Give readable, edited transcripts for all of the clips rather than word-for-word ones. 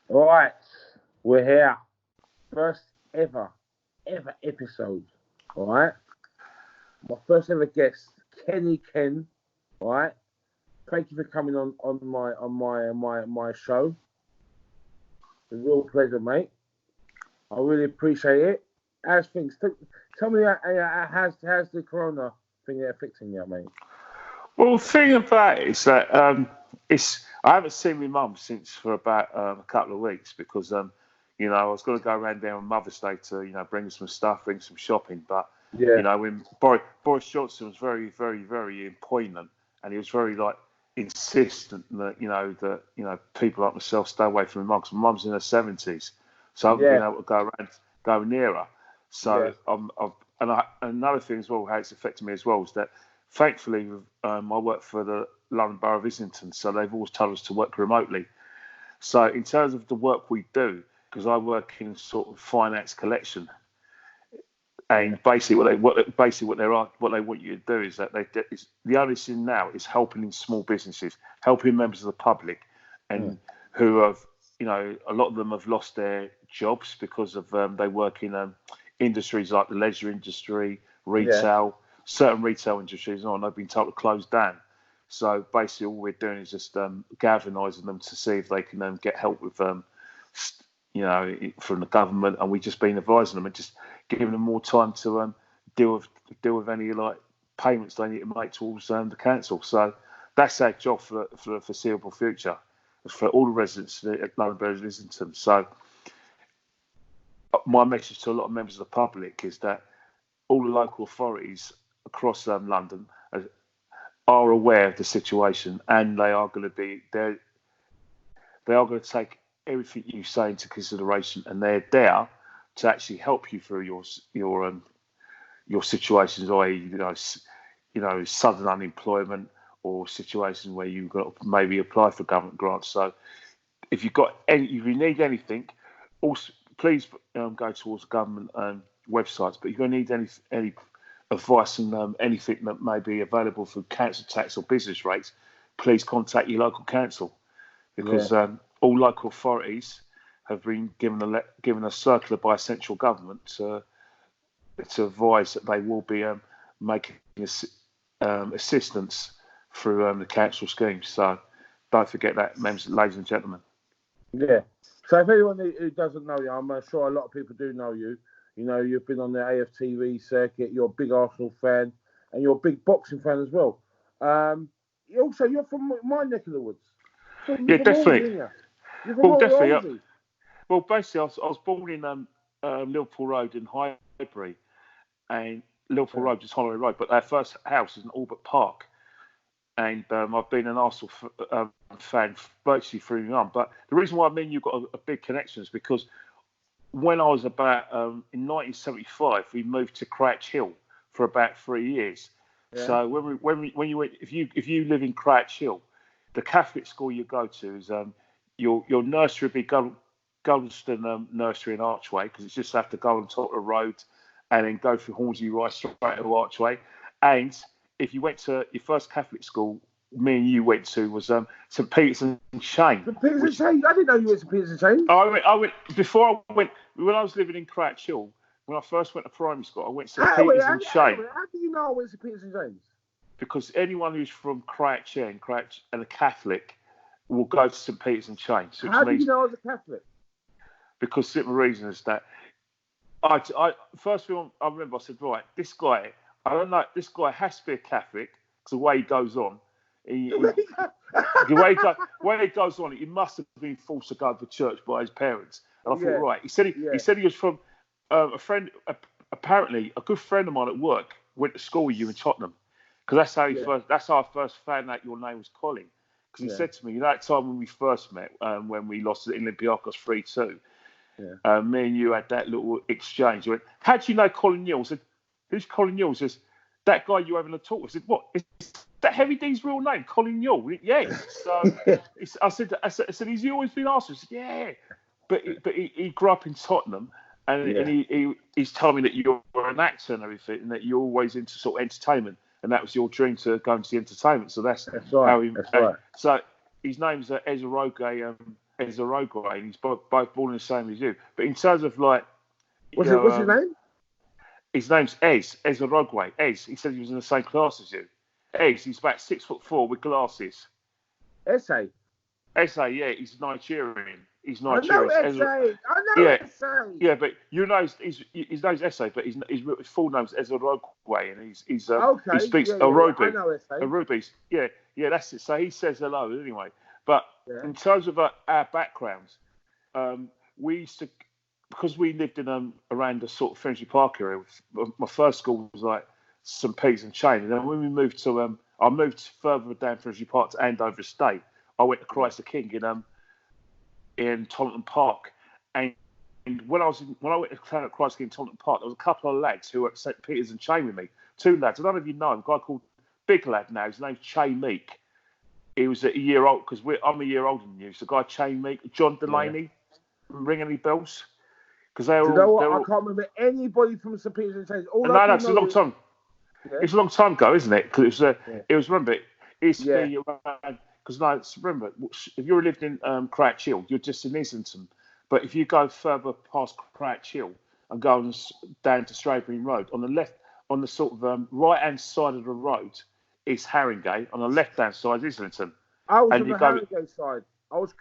All right, we're here. First ever episode. All right, my first ever guest, Kenny Ken. All right, thank you for coming on my show. It's a real pleasure, mate. I really appreciate it. How's things? Tell me how's the corona thing affecting you, mate? Well, the thing about it is that it's I haven't seen my mum since for about a couple of weeks because I was going to go around there on Mother's Day to bring some stuff, bring some shopping, but Yeah, when Boris Johnson was very, very, very poignant, and he was very like insistent that people like myself stay away from my mum. 'Cause my mum's in her 70s, so I haven't been yeah, able to go near her. yeah, So another thing as well, how it's affected me as well, is that thankfully I work for the London Borough of Islington, so they've always told us to work remotely. So in terms of the work we do, because I work in sort of finance collection, yeah, and basically what they want you to do is that the only thing now is helping in small businesses, helping members of the public, mm, and who have a lot of them have lost their jobs because of they work in industries like the leisure industry, yeah. retail, certain retail industries, and they've been told to close down. So basically, all we're doing is just galvanising them to see if they can get help with from the government, and we've just been advising them and just giving them more time to deal with deal with any like payments they need to make towards the council. So that's our job for the foreseeable future, for all the residents at London Borough of Islington. So my message to a lot of members of the public is that all the local authorities across London are aware of the situation, and they are going to take everything you say into consideration, and they're there to actually help you through your situations, i.e., sudden unemployment or situations where you've got to maybe apply for government grants. So if you need anything, also please go towards the government websites. But if you need any advice and anything that may be available for council tax or business rates, please contact your local council, Yeah. because all local authorities have been given a circular by central government to advise that they will be making assistance through the council schemes. So don't forget that, ladies and gentlemen. Yeah. So if anyone who doesn't know you, I'm sure a lot of people do know you. You know, you've been on the AFTV circuit. You're a big Arsenal fan, and you're a big boxing fan as well. You're from my neck of the woods. You're Yeah, from Hornsey, definitely. aren't you? You're from Well, definitely. Hornsey. Well, basically, I was born in Liverpool Road in Highbury, and Liverpool Yeah. Road is Holloway Road, but our first house is in Albert Park. And I've been an Arsenal fan virtually through my mum. But the reason why me and you got a big connection is because when I was about in 1975, we moved to Crouch Hill for about 3 years. Yeah. So when you went, if you live in Crouch Hill, the Catholic school you go to is your nursery would be Goldstone Nursery and Archway, because it's just have to go on top of the road and then go through Hornsey right straight to Archway. And if you went to your first Catholic school, me and you went to was St Peter's and Shane, The Peters and which Chains. I didn't know you went to Peters and Chains. I went before I went when I was living in Crouch Hill. When I first went to primary school, I went to St Peter's and Shane, How do you know I went to Peters and Chains? because anyone who's from Crouch Hill and a Catholic will go to St Peter's and Shane, which How did you means know I was a Catholic? because simple reason is that I first thing I remember, I said, right, this guy, I don't know, this guy has to be a Catholic because the way he goes on, the way he goes on, he must have been forced to go to church by his parents. And I thought, Yeah, right, he yeah, said he was from a friend, apparently a good friend of mine at work went to school with you in Tottenham, because yeah, that's how I first found out your name was Colin. Because he yeah, said to me that time when we first met, when we lost to Olympiacos 3-2, yeah. me and you had that little exchange. You went, how do you know Colin Newell? I said, who's Colin Newell? He says, that guy you having a talk with. I said, what? Is that Heavy D's real name? Colin Newell? Yeah. So I said, has he always been Arsenal? He said, yeah. But he grew up in Tottenham, and Yeah, he's told me that you're an actor and everything, and that you're always into sort of entertainment, and that was your dream to go into the entertainment. So that's that's right. how he. That's right. So his name's Ezra Roge. Ezra Rogway, and he's both born the same as you. But in terms of like, What's his name? His name's Ezra Rogway. He said he was in the same class as you. He's about 6'4" with glasses. Essay. Yeah, he's Nigerian. He's I know Nigerian. Essay. Yeah, but you know his name's Essay, but his full name's Ezra Rogway, and he speaks I know Essay. Arubis. Yeah, that's it. So he says hello anyway. But in terms of our backgrounds, we used to, because we lived in around the sort of Finchley Park area. My first school was like St Peter's and Chain, and then when we moved to I moved further down Finchley Park to Andover Estate. I went to Christ the King in Taunton Park, and when I went to Christ the King in Taunton Park, there was a couple of lads who were at St Peter's and Chain with me. Two lads. I don't know if you know him. A guy called Big Lad now. His name's Che Meek. He was a year old because I'm a year older than you. So, the guy Che Meek, John Delaney, ring any bells? Because they were all. I can't remember anybody from St Peter's and Chain. No, it's a long time. Yeah. It's a long time ago, isn't it? Because it was remember, it used to be around. Because remember, if you lived in Crouch Hill, you're just in Islington. But if you go further past Crouch Hill and go down to Stradbrook Road, on the left, on the sort of right-hand side of the road is Haringey. On the left-hand side is Islington. I was on the Haringey side. I was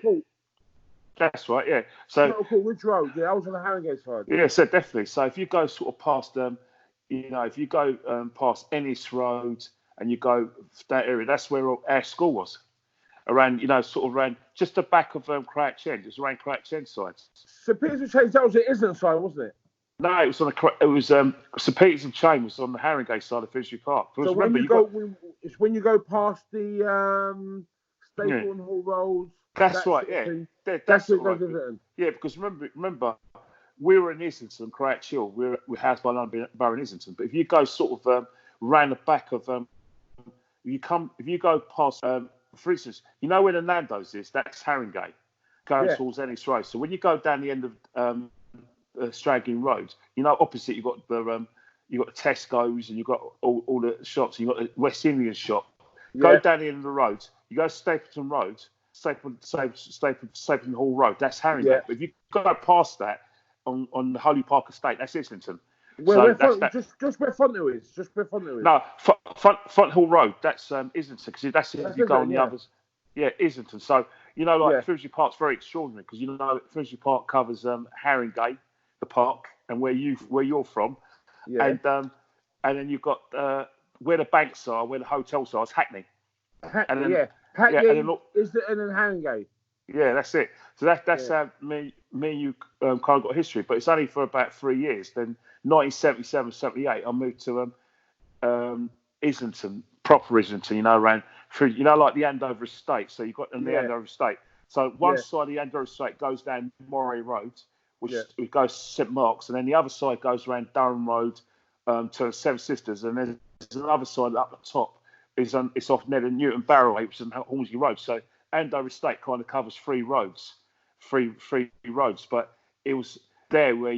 Court. That's right, yeah. So which road? Yeah, I was on the Haringey side. Yeah, so definitely. So if you go sort of past if you go past Ennis Road and you go that area, that's where our school was. Around, sort of around just the back of Crouch End. It was around Crouch End side. St Peter's and Chain, that was the Islington side, wasn't it? No, it was St Peter's and Chain was on the Haringey side of Finchley Park. So when you go past the Stapleton Hall Road. That's right, yeah. That's right. Yeah, because remember, we were in Islington, Crouch Hill. We're housed by London Borough in Islington. But if you go sort of round the back of, if you go past, for instance, where the Nando's is? That's Haringey, going towards Ennis Road. So when you go down the end of Stradbrook Road, opposite you've got the Tesco's and you've got all the shops. You've got the West Indian shop. Go down the end of the road. You go to Stapleton Road. Stapleton Hall Road, that's Haringey. Yeah. But if you go past that on the Holy Park Estate, that's Islington. Just where Fonthill is. No, Front Hall Road, that's Islington. Because that's if you go on the others. Yeah, Islington. So Finchley Park's very extraordinary because Finchley Park covers Haringey, the park, and where you're from, and then you've got where the banks are, where the hotels are, it's Hackney. Hackney, and then Haringey. Yeah, that's it. So that's how me and you kind of got history. But it's only for about 3 years. Then 1977, 78, I moved to Islington, proper Islington. Around like the Andover Estate. So you've got the Andover Estate. So one side of the Andover Estate goes down Moray Road, which goes to St Mark's, and then the other side goes around Durham Road to Seven Sisters, and there's another side up the top. It's off Ned and Newton Barroway, which is on Hornsey Road. So Andover Estate kind of covers three roads. But it was there where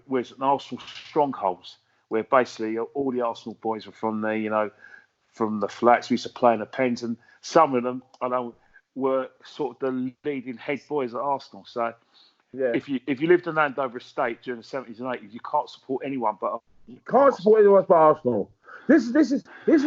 where's an Arsenal strongholds, where basically all the Arsenal boys were from there. From the flats, we used to play in the pens, and some of them were sort of the leading head boys at Arsenal. So if you lived in Andover Estate during the 70s and 80s, you can't support anyone but Arsenal. This is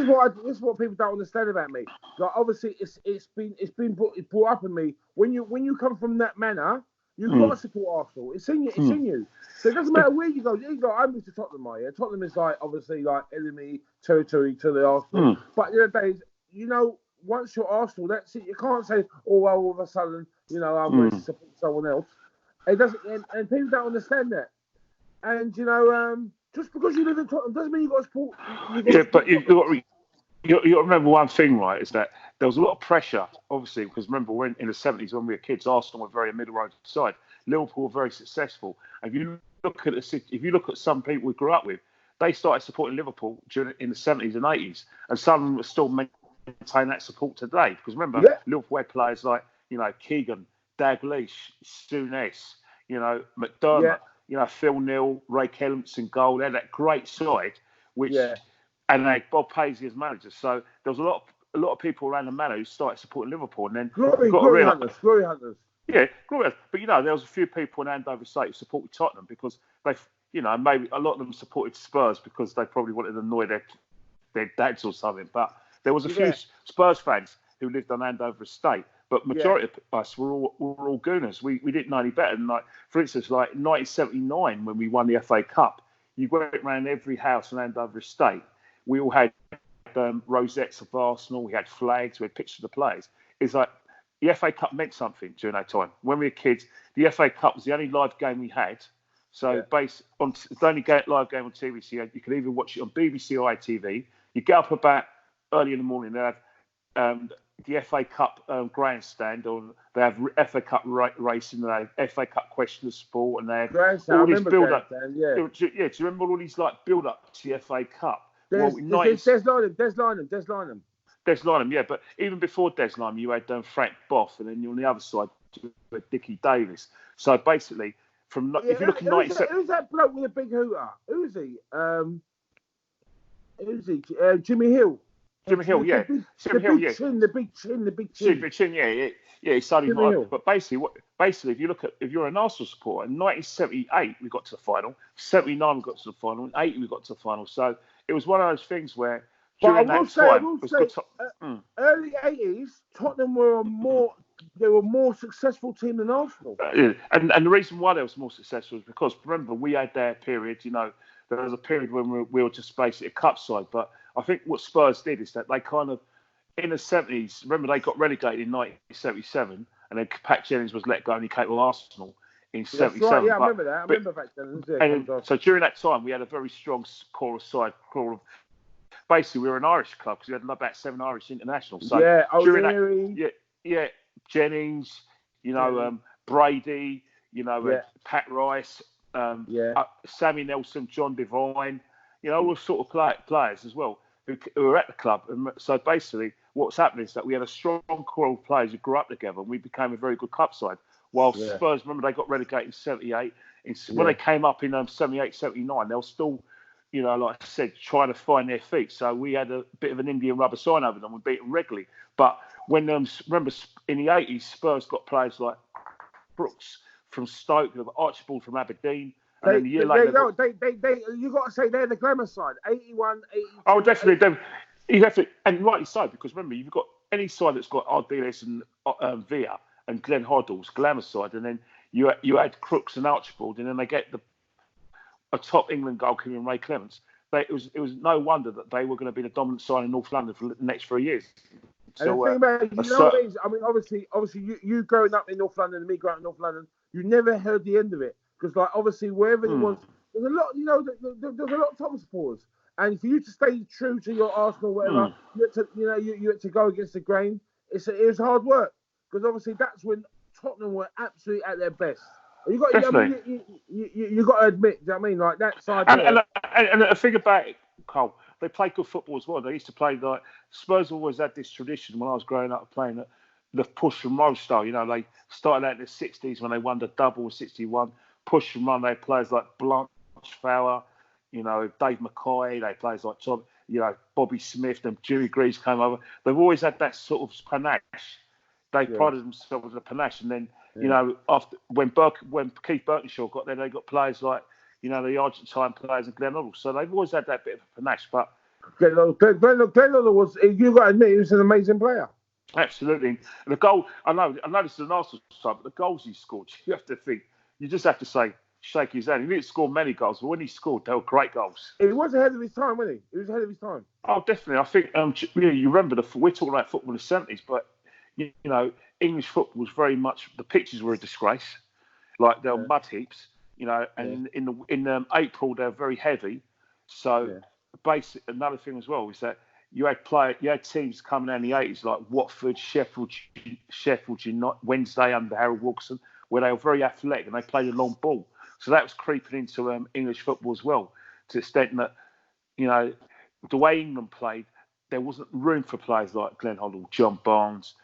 what people don't understand about me. Like obviously, it's been brought up in me. When you come from that manor, you've got to support Arsenal. It's in you. So it doesn't matter where you go. I moved to Tottenham, yeah. Tottenham is like obviously like enemy territory to the Arsenal. But the other days, once you're Arsenal, that's it. You can't say, oh well, all of a sudden, I'm going to support someone else. It doesn't, and people don't understand that. And just because you live in Tottenham doesn't mean you've got to support. But you got to remember one thing, right? Is that there was a lot of pressure, obviously, because remember when in the 70s when we were kids, Arsenal were very middle road side. Liverpool were very successful. And if you look at some people we grew up with, they started supporting Liverpool in the 70s and 80s, and some of them are still maintain that support today. Because remember, Liverpool had players like Keegan, Dalglish, Souness, McDermott. Phil Neal, Ray Kellums in goal. They had that great side, and they had Bob Paisley as manager. So there was a lot a lot of people around the manor who started supporting Liverpool, and then you've Glory, got to glory realise, hunters, glory hunters. yeah, glorious. But there was a few people in Andover State who supported Tottenham because they, maybe a lot of them supported Spurs because they probably wanted to annoy their dads or something. But there was a few Yeah. Spurs fans who lived on Andover Estate. But majority Yeah. of us were all Gooners. We didn't know any better. And for instance, like 1979 when we won the FA Cup, you went around every house in Andover Estate. We all had rosettes of Arsenal. We had flags. We had pictures of the players. It's like the FA Cup meant something during that time. When we were kids, the FA Cup was the only live game we had. So based on the only live game on TV, so you could either watch it on BBC or ITV. You get up about early in the morning. They have the FA Cup grandstand, or they have FA Cup racing. They have FA Cup question of sport, and they have Grandstand, all this build up. Yeah. Do you remember all these build up to the FA Cup? Des Lynam. Des Lynam, yeah, but even before Des Lynam, you had Frank Boff, and then on the other side, you had Dickie Davis. So basically, if you look at 97, who's that bloke with a big hooter? Who is he? Jimmy Hill. Jimmy Hill, yeah. The big chin. Yeah. He's starting high. But basically, if you're an Arsenal supporter, in 1978 we got to the final, 79 we got to the final, and 80 we got to the final. So it was one of those things where during that time, early 80s, Tottenham were a more successful team than Arsenal. And the reason why they was more successful is because, remember, we had their period, there was a period when we were just basically a cup side. But I think what Spurs did is that they kind of, in the 70s, remember they got relegated in 1977, and then Pat Jennings was let go and he came to Arsenal in 77. Right, yeah, I remember that. I remember back then. So during that time, we had a very strong core of basically, we were an Irish club because we had about 7 Irish internationals. So during that, Jennings, Brady, Pat Rice, Sammy Nelson, John Devine, all sort of players as well who were at the club. And so basically, what's happening is that we had a strong core of players who grew up together, and we became a very good club side. While Spurs, remember, they got relegated in 78. When they came up in 78, 79, they were still, like I said, trying to find their feet. So we had a bit of an Indian rubber sign over them. We beat them regularly. But when, remember, in the 80s, Spurs got players like Brooks from Stoke, Archibald from Aberdeen. And then a year later... you got to say they're the glamour side. 81, 82... Oh, definitely. You have to, and rightly so, because remember, you've got any side that's got Ardiles and Villa and Glenn Hoddle's glamour side, and then you had Crooks and Archibald, and then they get a top England goalkeeper in Ray Clements. It was no wonder that they were going to be the dominant side in North London for the next 3 years. So, and the thing about it, what it is? I mean, obviously, you growing up in North London and me growing up in North London, you never heard the end of it, because, like, obviously, wherever it was, there's a lot, there's a lot of Tottenham supporters, and for you to stay true to your Arsenal, whatever, you had to go against the grain. It was hard work, because obviously that's when Tottenham were absolutely at their best. You got, you got to admit, do you know what I mean? Like that side. And the thing about it, Cole, they play good football as well. They used to play like Spurs always had this tradition when I was growing up playing the push and roll style. They started out in the 60s when they won the double in 61. Push and run. They had players like Blanchflower, Dave McCoy. They had players like Tom, Bobby Smith and Jimmy Greaves came over. They've always had that sort of panache. They prided themselves on the panache, and then after when Keith Birkinshaw got there, they got players like the Argentine players and Glenn Hoddle. So they've always had that bit of a panache. But Glenn Hoddle was, you got to admit, he was an amazing player. Absolutely. And the goal, I know this is an Arsenal side, but the goals he scored, you just have to say, shake his hand. He didn't score many goals, but when he scored, they were great goals. He was ahead of his time, wasn't he? He was ahead of his time. Oh, definitely. I think you remember we're talking about football in the 70s, but English football was very much, the pitches were a disgrace, like they were mud heaps, and in April they're very heavy. So basically, another thing as well is that you had teams coming out in the 80s like Watford, Sheffield United, Wednesday under Harold Wilson, where they were very athletic and they played a long ball. So that was creeping into English football as well, to the extent that the way England played, there wasn't room for players like Glenn Hoddle, John Barnes,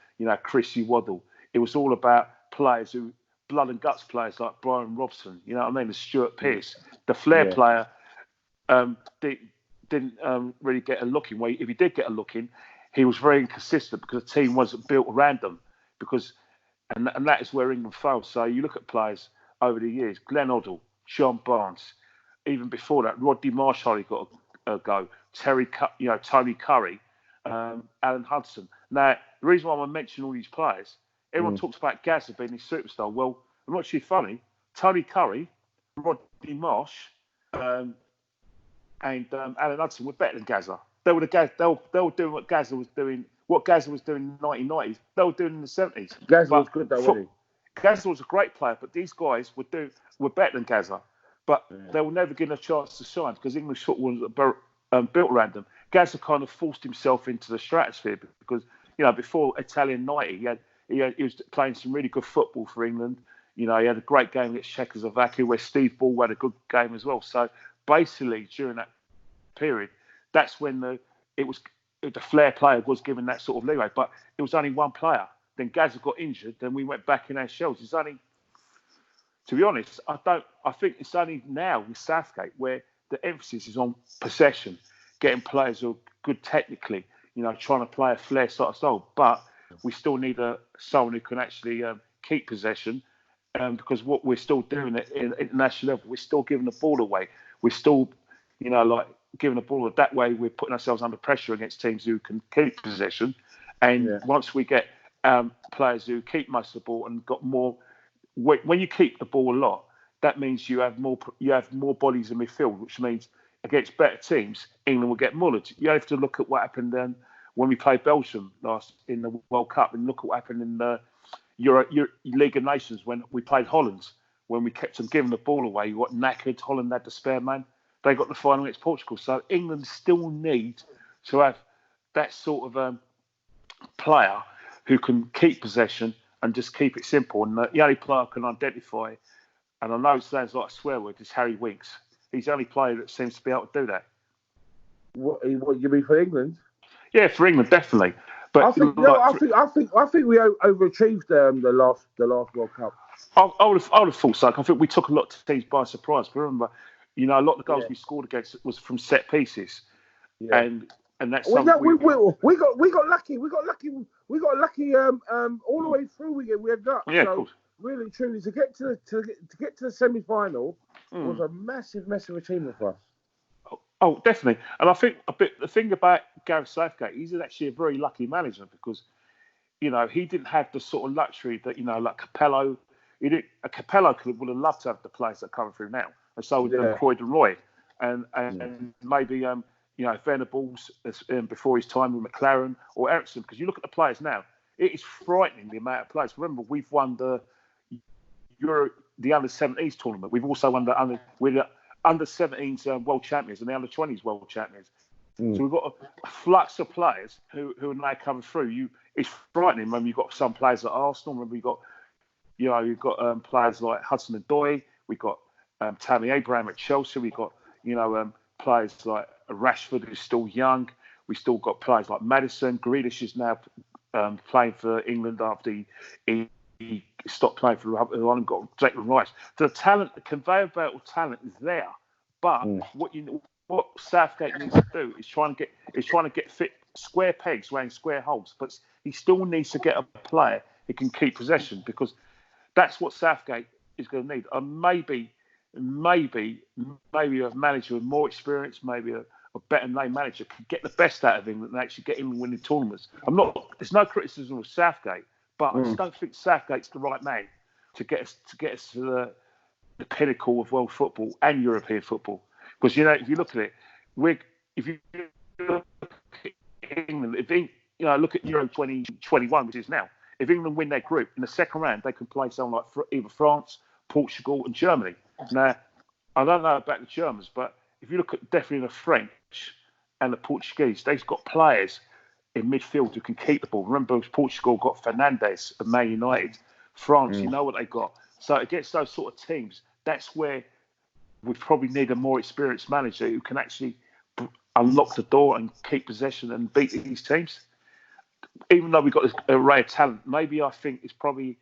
Chrissy Waddle. It was all about players who, blood and guts players like Brian Robson, the Stuart Pearce. The flair player didn't really get a look in. If he did get a look in, he was very inconsistent because the team wasn't built around them. And that is where England failed. So you look at players over the years: Glenn Hoddle, John Barnes. Even before that, Rodney Marsh hardly got a go. Tony Curry, Alan Hudson. Now, the reason why I mention all these players, everyone talks about Gazza being his superstar. Well, I'm not actually funny. Tony Curry, Rodney Marsh, and Alan Hudson were better than Gazza. They were doing what Gazza was doing. What Gazza was doing in the 1990s, they were doing in the 70s. Gazza was good though, wasn't he? Gazza was a great player, but these guys were better than Gazza. But they were never given a chance to shine because English football was built around them. Gazza kind of forced himself into the stratosphere because, before Italian 90, he was playing some really good football for England. He had a great game against Czechoslovakia where Steve Ball had a good game as well. So basically, during that period, that's when the flair player was given that sort of leeway. But it was only one player. Then Gazza got injured. Then we went back in our shells. To be honest, I think it's only now with Southgate where the emphasis is on possession, getting players who are good technically, trying to play a flair sort of style. But we still need someone who can actually keep possession, because what we're still doing at international level, we're still giving the ball away. We're still, giving the ball that way. We're putting ourselves under pressure against teams who can keep possession. And once we get players who keep most of the ball and got more. When you keep the ball a lot, that means you have more bodies in midfield, which means against better teams, England will get mullered. You have to look at what happened when we played Belgium last in the World Cup, and look at what happened in the League of Nations when we played Holland. When we kept them giving the ball away, you got knackered. Holland had the spare man. They got the final against Portugal. So England still need to have that sort of player who can keep possession and just keep it simple. And the only player I can identify, and I know it sounds like a swear word, is Harry Winks. He's the only player that seems to be able to do that. What you mean for England? Yeah, for England, definitely. But I think we overachieved the last World Cup. I would have thought so. I think we took a lot of teams by surprise. But remember, a lot of the goals we scored against was from set pieces, and that's something we got lucky. We got lucky all the way through. We had luck. Yeah, of course. Really, truly, to get to the semi-final was a massive achievement for us. Oh, definitely. And I think the thing about Gareth Southgate, he's actually a very lucky manager because, he didn't have the sort of luxury that, like Capello. Capello would have loved to have the players that are coming through now. And so would Croyd and Roy. And maybe, Venables before his time with McLaren or Ericsson. Because you look at the players now, it is frightening the amount of players. Remember, we've won the under-17s tournament. We've also won the under-17s world champions and the under-20s world champions. So we've got a flux of players who are now coming through. It's frightening when you've got some players at Arsenal. Remember, you've got players like Hudson and Doy. We've got Tammy Abraham at Chelsea. We've got players like Rashford, who's still young. We've still got players like Maddison. Grealish is now playing for England after he stopped playing for Ireland. Got Declan Rice. The conveyor belt of talent is there, but what Southgate needs to do is trying to get fit square pegs around square holes. But he still needs to get a player who can keep possession because that's what Southgate is going to need. Maybe a manager with more experience, maybe a better name manager can get the best out of England and actually get him winning tournaments. There's no criticism of Southgate, but I just don't think Southgate's the right man to get us to the pinnacle of world football and European football. Because if you look at it, if you look at England, look at Euro 2021, which is now. If England win their group in the second round, they can play someone like either France, Portugal, and Germany. Now, I don't know about the Germans, but if you look at definitely the French and the Portuguese, they've got players in midfield who can keep the ball. Remember, Portugal got Fernandes of Man United. France, you know what they got. So against those sort of teams, that's where we probably need a more experienced manager who can actually unlock the door and keep possession and beat these teams. Even though we've got this array of talent, maybe I think it's probably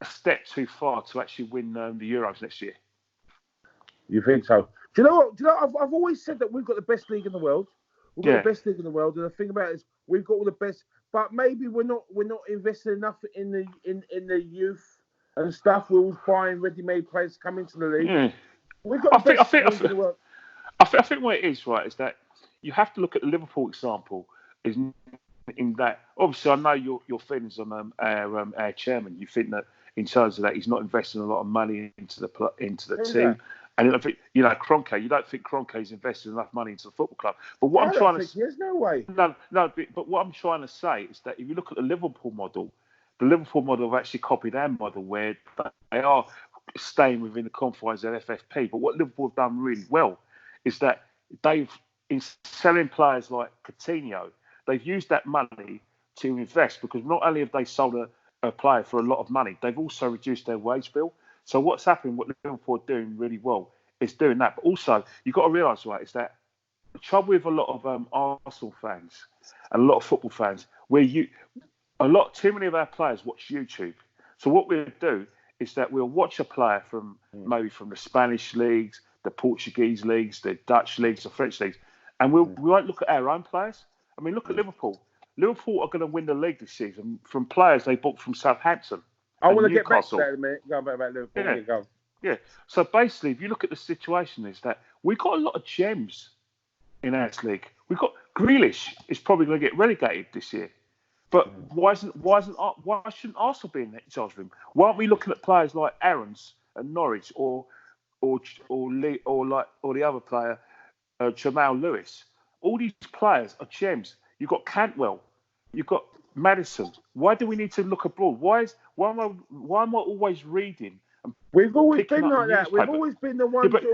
a step too far to actually win the Euros next year. You think so? Do you know what? I've always said that we've got the best league in the world. We've got the best league in the world, and the thing about it is we've got all the best, but maybe we're not investing enough in the youth and stuff. We're always buying ready-made players coming to the league. Yeah. We've got I the think, I best think, I league in think, the world. I think what it is, right, is that you have to look at the Liverpool example. Is in that obviously I know your feelings on our chairman. You think that in terms of that he's not investing a lot of money into the Who's team, that? and I think Kroenke. You don't think Kroenke's invested enough money into the football club. But what I I'm don't trying to think there's no way. no, but what I'm trying to say is that if you look at the Liverpool model have actually copied our model where they are staying within the confines of FFP. But what Liverpool have done really well is that they've, in selling players like Coutinho, they've used that money to invest because not only have they sold a player for a lot of money, they've also reduced their wage bill. So what's happening, what Liverpool are doing really well is doing that. But also, you've got to realise, right, is that the trouble with a lot of Arsenal fans and a lot of football fans, too many of our players watch YouTube. So what we'll do is that we'll watch a player from maybe from the Spanish leagues, the Portuguese leagues, the Dutch leagues, the French leagues, and we won't look at our own players. I mean, look at Liverpool. Liverpool are going to win the league this season from players they bought from Southampton. I want to get back to Newcastle. that in a minute. Go back about Liverpool. Yeah. Go. Yeah. So basically, if you look at the situation, is that we've got a lot of gems in our league. We've got Grealish is probably going to get relegated this year. But why shouldn't Arsenal be in charge of him? Why aren't we looking at players like Aarons at Norwich or the other player, Jamal Lewis? All these players are gems. You've got Cantwell, you've got Madison. Why do we need to look abroad? Why am I always reading? We've always been like that. We've always been the ones but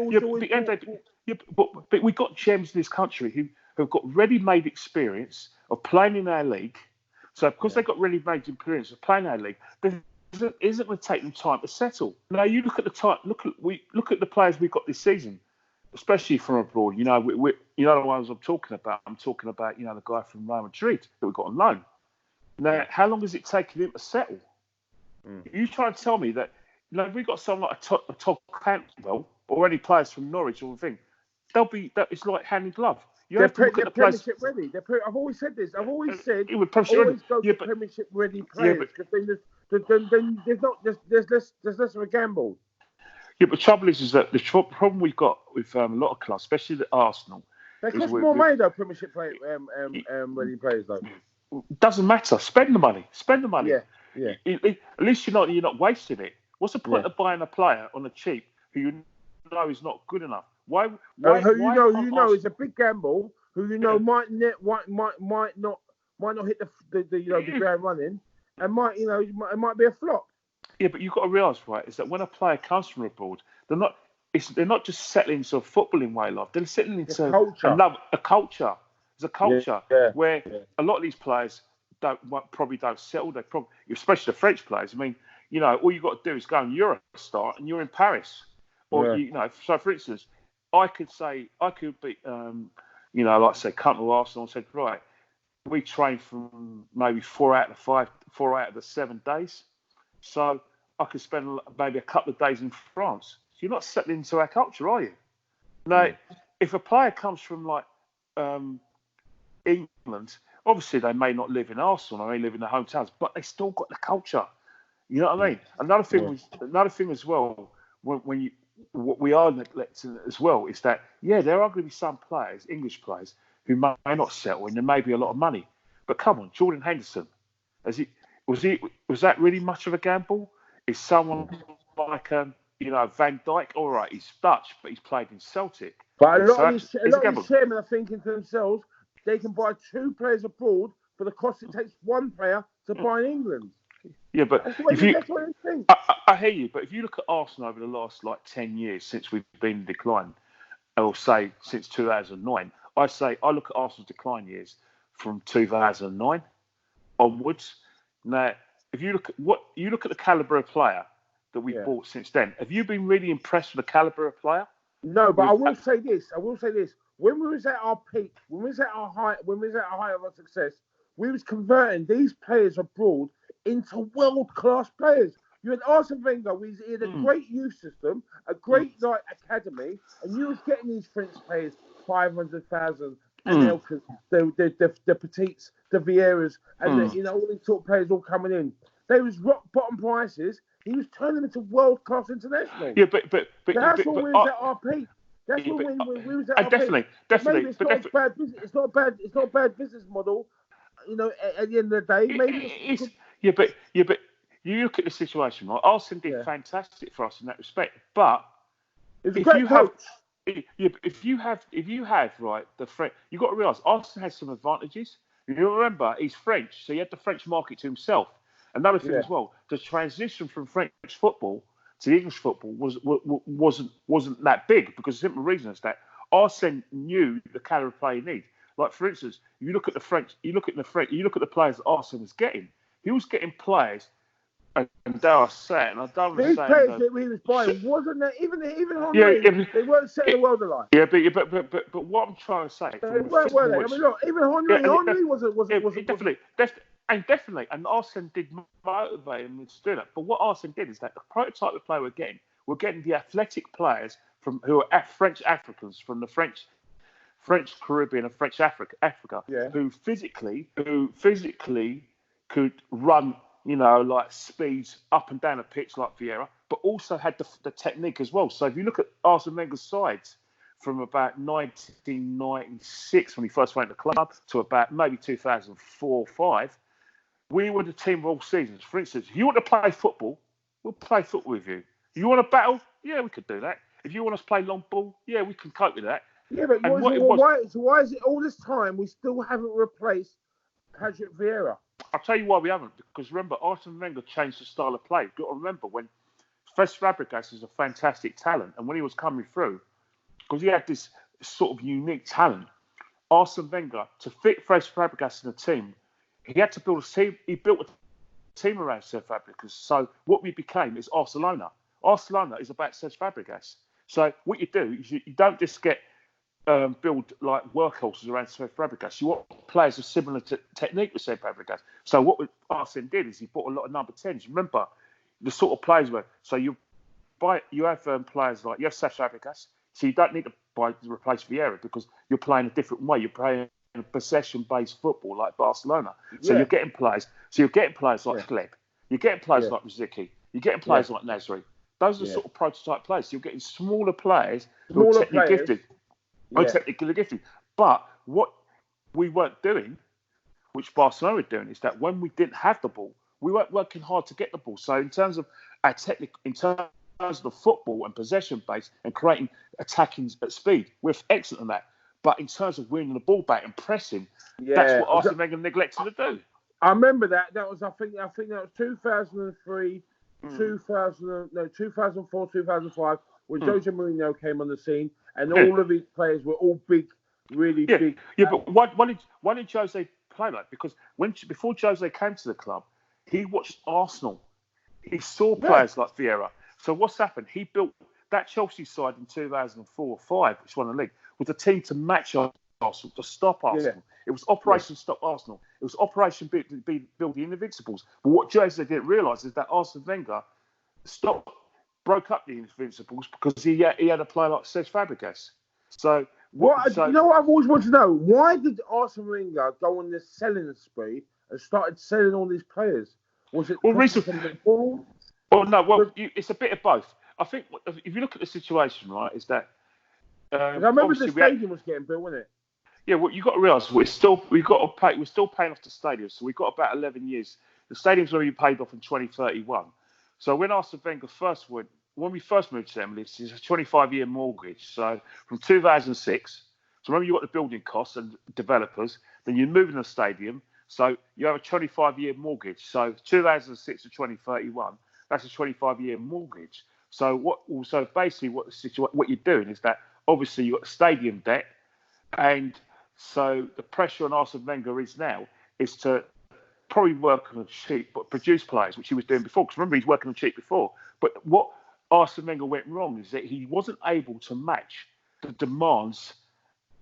we've got gems in this country who have got ready-made experience of playing in our league. So because they've got ready-made experience of playing our league, there isn't going to take them time to settle. Now you look at the time. Look at the players we've got this season, especially from abroad. You know, the ones I'm talking about. I'm talking about the guy from Real Madrid that we got on loan. Now, how long has it taken him to settle? You try to tell me that we've got someone like a Todd Cantwell or any players from Norwich or anything. It's like hand in glove. You have to look at the players. Premiership ready. I've always said this. I've always said always go for Premiership ready players because then there's less of a gamble. Yeah, but the trouble is that the problem we've got with a lot of clubs, especially the Arsenal, they cost more money though. Premiership ready players though. Doesn't matter. Spend the money. Yeah. At least you're not wasting it. What's the point of buying a player on the cheap who you know is not good enough? Why is a big gamble. Who might not hit the ground running, and it might be a flop. Yeah, but you've got to realise, right, is that when a player comes from abroad, they're not just settling into a footballing way of life. They're settling into a culture. There's a culture where a lot of these players probably don't settle. Especially the French players. I mean, all you've got to do is go on Eurostar and you're in Paris. Or so for instance, I could be, like say, come to Arsenal and said, right, we train from maybe 4 out of the 7 days. So I could spend maybe a couple of days in France. So you're not settling into our culture, are you? Now, if a player comes from like England, obviously they may not live in Arsenal, they may live in their hometowns, but they still got the culture. You know what I mean? Another thing as well, what we are neglecting as well is that there are going to be some players, English players, who may not settle, and there may be a lot of money. But come on, Jordan Henderson, was that really much of a gamble? Is someone like Van Dijk? All right, he's Dutch, but he's played in Celtic. But a lot of these chairmen are thinking to themselves, they can buy 2 players abroad for the cost it takes 1 player to buy in England. Yeah, but that's what they think. I hear you, but if you look at Arsenal over the last 10 years since we've been in decline, or say since 2009, I look at Arsenal's decline years from 2009 onwards. Now, if you look at the calibre of player that we've bought since then, have you been really impressed with the calibre of player? No, but I will say this. When we was at our peak, when we was at our height of our success, we was converting these players abroad into world-class players. You had Arsene Wenger, he had a great youth system, a great academy, and you was getting these French players 500,000, and the Petites, the Vieiras, and all these sort of players all coming in. They was rock bottom prices. He was turning them into world class internationals. Yeah, but that's when we was at our peak. That's when we was at our definitely, peak. Definitely, maybe it's not a bad business. It's not a bad business model. At the end of the day, maybe but you look at the situation, right? Arsenal did fantastic for us in that respect, but if you have right the French, you've got to realise Arsenal has some advantages. You remember he's French, so he had the French market to himself. Another thing as well, the transition from French football to English football wasn't that big because the simple reason is that Arsene knew the caliber of play he needed. Like for instance, you look at the players that Arsene was getting. He was getting players, and dare I say it, and I don't want to say these players that he was buying wasn't that even Henry, they weren't setting the world alight. Yeah, but what I'm trying to say, they weren't, were they? I mean, look, even Henry wasn't definitely, and Arsene did motivate him to do that. But what Arsene did is that the prototype of player we're getting the athletic players who are French Africans from the French Caribbean and French Africa, who physically could run, like speeds up and down a pitch like Vieira, but also had the technique as well. So if you look at Arsene Wenger's sides from about 1996 when he first went to the club to about maybe 2004-05, we were the team of all seasons. For instance, if you want to play football, we'll play football with you. You want to battle? Yeah, we could do that. If you want us to play long ball, yeah, we can cope with that. Yeah, but why is it all this time we still haven't replaced Patrick Vieira? I'll tell you why we haven't. Because remember, Arsene Wenger changed the style of play. You've got to remember when Cesc Fabregas is a fantastic talent, and when he was coming through, because he had this sort of unique talent, Arsene Wenger, to fit Cesc Fabregas in the team, he had to build a team. He built a team around Cesc Fabregas. So what we became is Barcelona. Barcelona is about Cesc Fabregas. So what you do is you don't just build like workhorses around Cesc Fabregas. You want players of similar technique with Cesc Fabregas. So what Arsene did is he bought a lot of number 10s. Remember the sort of players were. So you have players like you have Cesc Fabregas. So you don't need to replace Vieira because you're playing a different way. You're playing a possession-based football like Barcelona. So you're getting players. So you're getting players like Gleb. You're getting players like Riziki. You're getting players like Nasri. Those are the sort of prototype players. You're getting smaller players who are technically gifted. Technically gifted. But what we weren't doing, which Barcelona were doing, is that when we didn't have the ball, we weren't working hard to get the ball. So in terms of our in terms of the football and possession base and creating attacking at speed, we're excellent at that. But in terms of winning the ball back and pressing, that's what Arsene Wenger neglected to do. I remember that. That was I think that was 2003. 2004, 2005, when Jose Mourinho came on the scene, and all of his players were all big, really big. Yeah, but why did Jose play like? Because before Jose came to the club, he watched Arsenal. He saw players like Vieira. So what's happened? He built that Chelsea side in 2004-05, which won the league, with a team to match Arsenal, to stop Arsenal. Yeah. It was Operation Stop Arsenal. It was Operation Build the Invincibles. But what Jose didn't realise is that Arsene Wenger broke up the Invincibles because he had a player like Cesc Fabregas. So you know what I've always wanted to know? Why did Arsene Wenger go on this selling spree and started selling all these players? Was it recently? Oh no, it's a bit of both. I think if you look at the situation, right, is that I remember the stadium was getting built, wasn't it? Yeah, well, you got to realise we're still paying off the stadium, so we've got about 11 years. The stadium's going to be paid off in 2031. So when Arsene Wenger when we first moved to Emily, it's a 25-year mortgage. So from 2006, so remember you got the building costs and developers, then you're moving the stadium, so you have a 25-year mortgage. So 2006 to 2031, that's a 25-year mortgage. So basically what you're doing is that obviously you've got the stadium debt, and so the pressure on Arsene Wenger is to probably work on cheap, but produce players, which he was doing before. Because remember, he's working on cheap before. But what Arsene Wenger went wrong is that he wasn't able to match the demands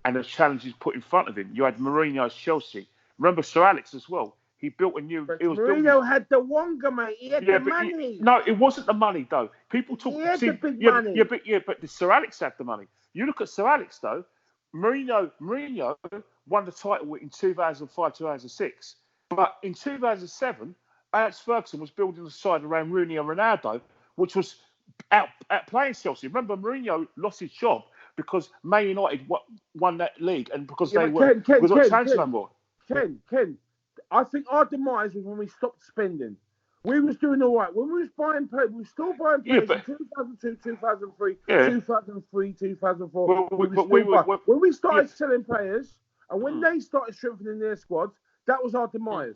and the challenges put in front of him. You had Mourinho's Chelsea. Remember Sir Alex as well. He built a new. But Mourinho had the Wonga, mate. He had the money. No, it wasn't the money though. People talk. He had the big money. But the Sir Alex had the money. You look at Sir Alex though. Mourinho won the title in 2005, 2006. But in 2007, Alex Ferguson was building the side around Rooney and Ronaldo, which was outplaying Chelsea. Remember, Mourinho lost his job because Man United won that league and because they were changed no more. Ken, I think our demise was when we stopped spending. We was doing all right. When we was buying players, we were still buying players in 2002, 2003, 2003, 2004. When we started selling players and when they started strengthening their squads, that was our demise.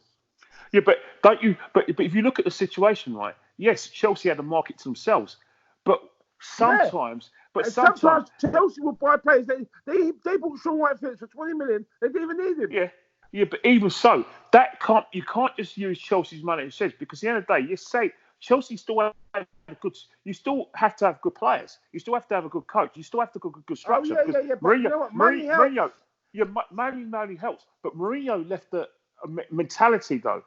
Yeah, but don't you? But if you look at the situation, right? Yes, Chelsea had the market to themselves, but sometimes Chelsea would buy players. They bought Sean White-Phillips for 20 million. They didn't even need him. Yeah, but even so, you can't just use Chelsea's money and shares because at the end of the day, you say Chelsea still have good. You still have to have good players. You still have to have a good coach. You still have to have a good structure. But you know what? Money helps. But Mourinho left a mentality though.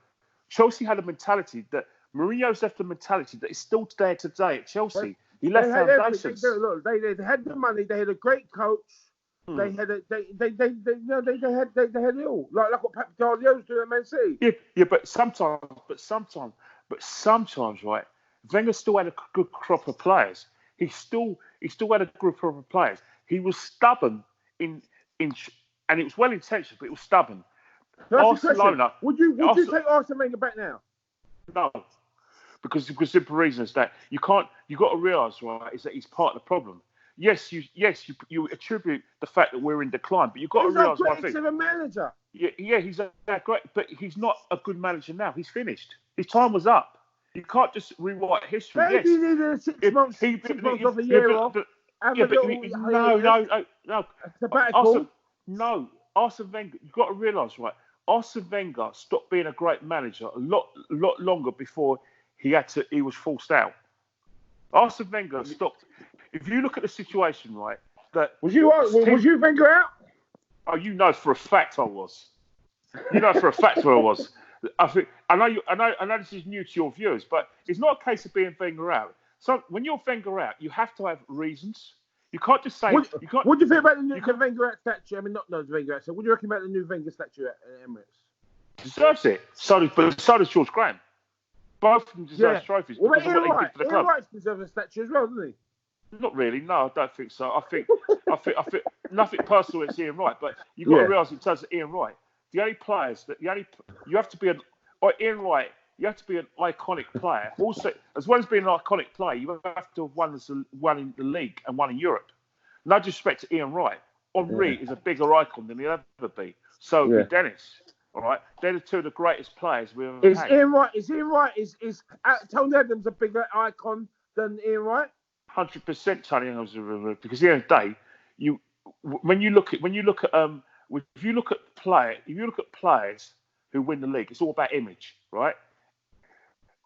Chelsea had a mentality that Mourinho's left a mentality that is still there today at Chelsea. He left foundations. They had the money. They had a great coach. They had it all. Like what Pep Guardiola's doing at Man City. Yeah, but sometimes, right? Wenger still had a good crop of players. He still had a good crop of players. He was stubborn and it was well intentioned, but it was stubborn. Barcelona. Would you take Arsene Wenger back now? No, because the simple reason is that you got to realise, right, is that he's part of the problem. Yes, you attribute the fact that we're in decline, but you've got to realise one thing. He's a great manager. Yeah, he's a great, but he's not a good manager now. He's finished. His time was up. You can't just rewrite history. Maybe he needed 6 months of a year off. No. Sabbatical. Arsene Wenger. You've got to realise, right? Arsene Wenger stopped being a great manager a lot longer before he was forced out. Arsene Wenger stopped. If you look at the situation, right, that was you Wenger out? Oh, you know for a fact I was. You know for a fact where I was. I know this is new to your viewers, but it's not a case of being Wenger out. So when you're Wenger out, you have to have reasons. You can't just say. What do you think about the Wenger out statue? I mean, not the Wenger out. So what do you reckon about the new Wenger statue at Emirates? Deserves it. So does George Graham. Both of them deserve trophies because of what they did for the club. Ian Wright deserves a statue as well, doesn't he? Not really. No, I don't think so. I think nothing personal against Ian Wright, but you've got to realise in terms of Ian Wright, the only players that you have to be Ian Wright. You have to be an iconic player. Also, as well as being an iconic player, you have to have won in the league and won in Europe. No disrespect to Ian Wright. Henry is a bigger icon than he'll ever be. So Dennis. All right, they're the two of the greatest players we've ever had. Is Tony Adams a bigger icon than Ian Wright? 100% Tony Adams, because at the end of the day, if you look at players who win the league, it's all about image, right?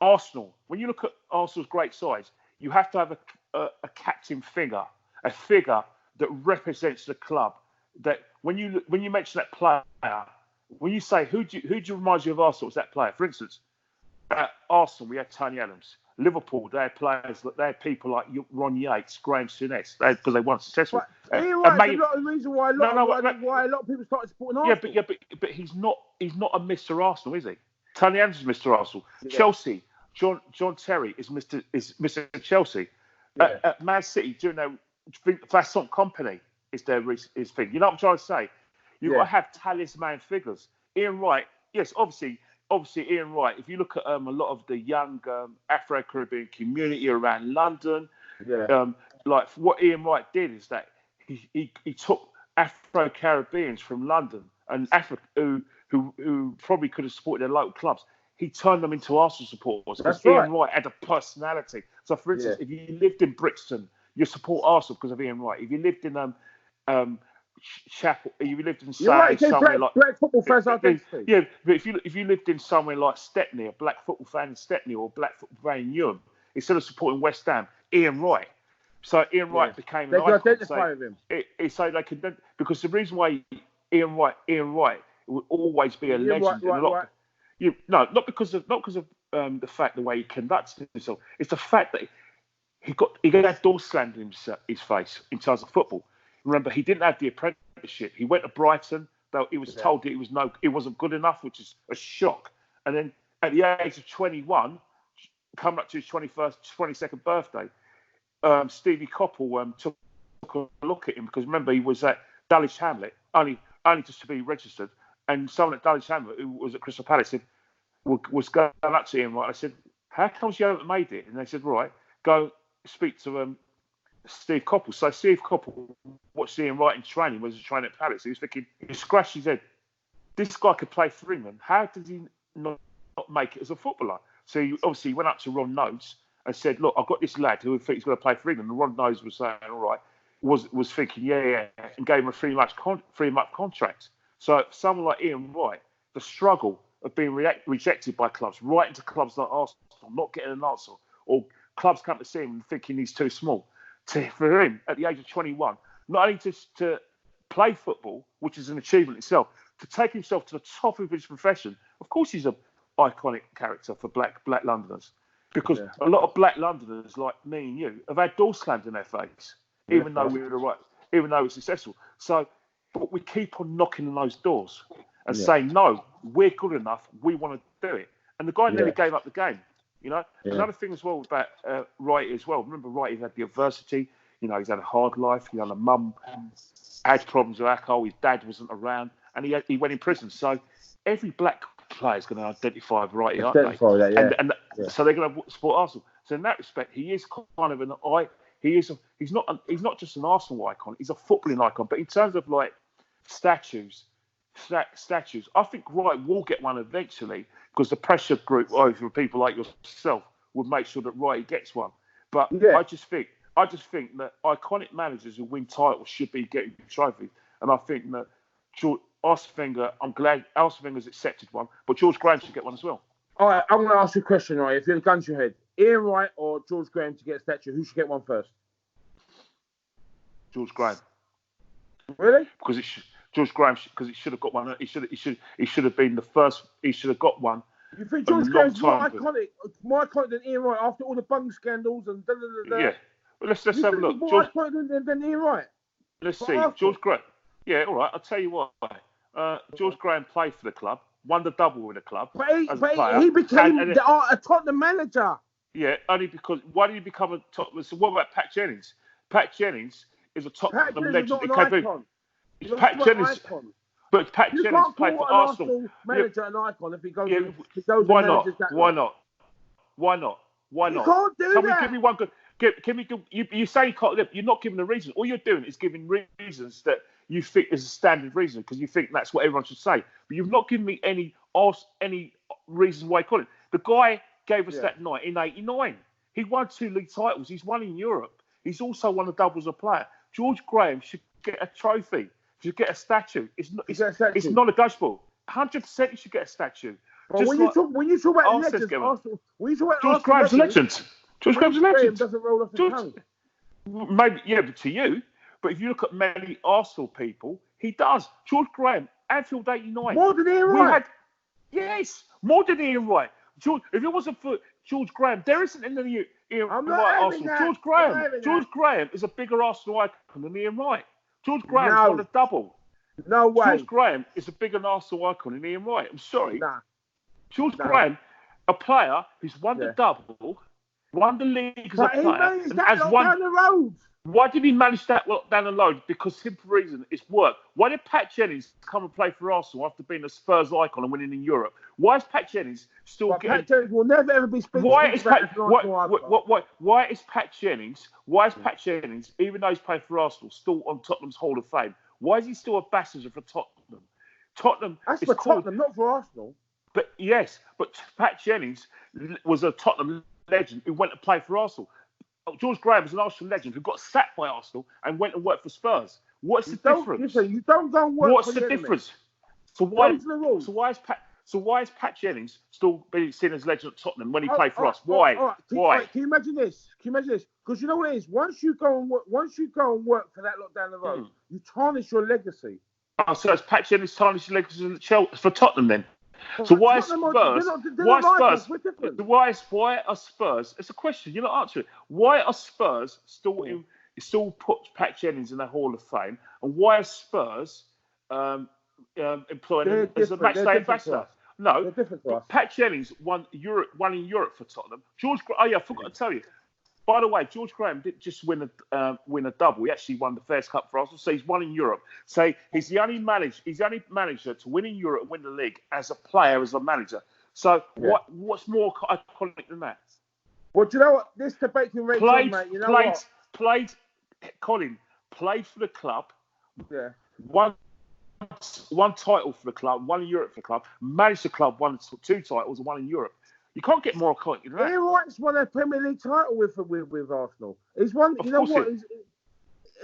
Arsenal. When you look at Arsenal's great sides, you have to have a captain figure, a figure that represents the club. That when you mention that player. When you say who do you remind you of Arsenal as that player? For instance, at Arsenal we had Tony Adams. Liverpool they had players, they had people like Ron Yates, Graham Souness, because they weren't successful. Ian Wright's a lot of the reason why a lot of people started supporting Arsenal. But he's not a Mr. Arsenal, is he? Tony Adams is Mr. Arsenal. Yeah. Chelsea, John Terry is Mr. Chelsea. Yeah. At Man City, during their Vincent Kompany is their thing. You know what I'm trying to say? You've got to have talisman figures. Ian Wright, yes, obviously Ian Wright. If you look at a lot of the young Afro-Caribbean community around London, like what Ian Wright did is that he took Afro-Caribbeans from London and Africa who probably could have supported their local clubs. He turned them into Arsenal supporters because Ian Wright had a personality. So, for instance, if you lived in Brixton, you support Arsenal because of Ian Wright. If you lived in Chapel, you lived in somewhere like black football fans identity. Yeah, but if you lived in somewhere like Stepney, a black football fan in Stepney or a black football fan in Newham, instead of supporting West Ham, Ian Wright. So Ian Wright became an icon. They could identify with him. So they could, because the reason why Ian Wright will always be a legend. Not because of the fact the way he conducts himself. It's the fact that he got that door slammed in his face in terms of football. Remember, he didn't have the apprentice apprenticeship. He went to Brighton, though he was told that it wasn't good enough, which is a shock. And then at the age of 21, coming up to his 22nd birthday, Stevie Coppell took a look at him because remember he was at Dulwich Hamlet, only just to be registered, and someone at Dulwich Hamlet who was at Crystal Palace said, was going up to him, right? I said, how comes you haven't made it? And they said, right, go speak to Steve Coppell. So Steve Coppell watched Ian Wright in training, was training at Palace. He was thinking, he scratched his head. This guy could play for England. How did he not make it as a footballer? So he obviously went up to Ron Nodes and said, look, I've got this lad who thinks he's going to play for England. And Ron Nodes was saying, all right, was thinking, yeah, and gave him a 3-month contract. So someone like Ian Wright, the struggle of being rejected by clubs, right into clubs like Arsenal, not getting an answer, or clubs come to see him and thinking he's too small. For him, at the age of 21, not only to play football, which is an achievement itself, to take himself to the top of his profession. Of course, he's an iconic character for black Londoners, because a lot of black Londoners like me and you have had doors slammed in their face, even though we're successful. So, but we keep on knocking on those doors and saying, no, we're good enough, we want to do it. And the guy nearly gave up the game. You know, another thing as well about Wright as well. Remember, Wright, he had the adversity. You know, he's had a hard life. He had a mum, had problems with alcohol. His dad wasn't around, and he went in prison. So every black player is going to identify with Wright, aren't they? And so they're going to support Arsenal. So in that respect, he is kind of he's not just an Arsenal icon. He's a footballing icon. But in terms of like statues, I think Wright will get one eventually, because the pressure group over people like yourself would make sure that Wright gets one. But I just think that iconic managers who win titles should be getting trophies. And I think that Arsene Wenger, I'm glad Arsene Wenger's accepted one, but George Graham should get one as well. All right, I'm going to ask you a question, right? If you had a gun to your head, Ian Wright or George Graham to get a statue, who should get one first? George Graham. Really? Because George Graham, because he should have got one. He should have been the first. He should have got one. You think George Graham's more iconic than Ian Wright after all the bung scandals and Yeah. Well, let's have a look. More iconic than Ian Wright. Let's see. George Graham. Yeah, all right. I'll tell you what. George Graham played for the club, won the double with the club. But he became a Tottenham manager. Yeah, only because. Why did he become a Tottenham? So what about Pat Jennings? Pat Jennings is a Tottenham legend. Pat Jennings. But Pat Jennings played for Arsenal. Manager an icon if he goes. Why not? Why not? Why not? Why not? You can't do that. Give me one good. You say you can't. You're not giving a reason. All you're doing is giving reasons that you think is a standard reason because you think that's what everyone should say. But you've not given me any reasons why he called it. The guy gave us that night in '89. He won 2 league titles. He's won in Europe. He's also won the double as a player. George Graham should get a trophy. Should get a statue. It's not negotiable. 100% he should get a statue. But when you talk about legends, George Graham's a legend. George Graham's a legend. Doesn't roll off the tongue. Maybe, but to you. But if you look at many Arsenal people, he does. George Graham, Anfield '89. More than Ian Wright. Yes, more than Ian Wright. If it wasn't for George Graham, there isn't any Ian Wright Arsenal. George Graham is a bigger Arsenal icon than Ian Wright. George Graham's won a double. No way. George Graham is a bigger Arsenal icon than Ian Wright. I'm sorry. George Graham, a player who's won the double, won the league as a player, and has won down the road. Why did he manage that down the road? Because simple reason, it's work. Why did Pat Jennings come and play for Arsenal after being a Spurs icon and winning in Europe? Why is Pat Jennings still getting? Pat Jennings will never ever be speaking. Why is Pat Jennings, even though he's played for Arsenal, still on Tottenham's Hall of Fame? Why is he still a ambassador for Tottenham? That's for Tottenham, not for Arsenal. But yes, but Pat Jennings was a Tottenham legend who went to play for Arsenal. George Graham was an Arsenal legend who got sacked by Arsenal and went and worked for Spurs. What's the difference? Listen, you don't go and work What's for the difference? So why is Pat Jennings still being seen as legend at Tottenham when he played for us? Why? Why? Can you imagine this? Because you know what it is. Once you go and work for that lot down the road, you tarnish your legacy. Oh, so it's Pat Jennings tarnished legacy for Tottenham then? So why are Spurs? It's a question. You're not answering. Why are Spurs still it still puts Pat Jennings in the Hall of Fame, and why are Spurs employing him as a matchday ambassador? No, They're different to us. Pat Jennings won in Europe for Tottenham. Oh yeah, I forgot to tell you. By the way, George Graham didn't just win a double. He actually won the Fairs Cup for Arsenal. So he's won in Europe. So he's the only manager to win in Europe and win the league as a player, as a manager. So what's more iconic than that? Well, do you know what? This debate can rage on, mate. You know what? Colin played for the club. Yeah. One title for the club, one in Europe for the club. Managed the club, won 2 titles and one in Europe. You can't get more iconic than that. Ian Wright's won a Premier League title with Arsenal. He's won. You know what?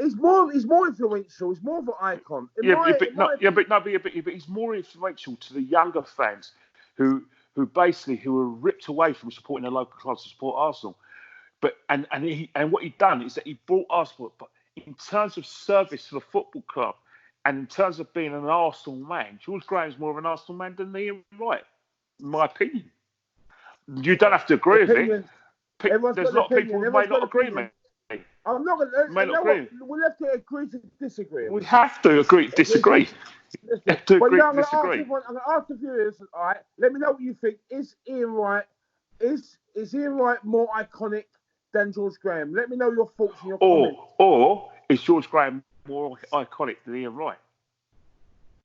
He's more influential. He's more of an icon. But he's more influential to the younger fans who were ripped away from supporting their local clubs to support Arsenal. But and what he'd done is that he brought Arsenal. But in terms of service to the football club, and in terms of being an Arsenal man, George Graham's more of an Arsenal man than Ian Wright, in my opinion. You don't have to agree with it. There's a lot of people who may not agree with me. I'm not going to. We'll have to agree to disagree. We have to agree to disagree. I'm going to ask the viewers. All right, let me know what you think. Is Ian Wright more iconic than George Graham? Let me know your thoughts and your comments. Or is George Graham more iconic than Ian Wright?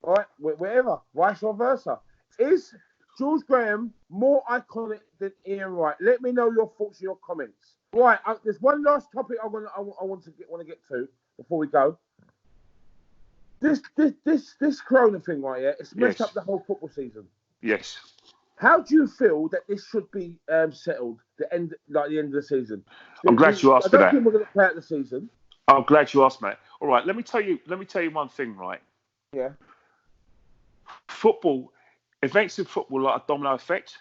All right, whatever, vice versa. Is George Graham more iconic than Ian Wright? Let me know your thoughts and your comments. Right, there's one last topic I want to get to before we go. This Corona thing right here, it's messed up the whole football season. Yes. How do you feel that this should be settled? The end of the season. I'm glad you asked for that. I don't think we're going to play out the season. I'm glad you asked, mate. All right, let me tell you one thing, right? Yeah. Football, events in football like a domino effect.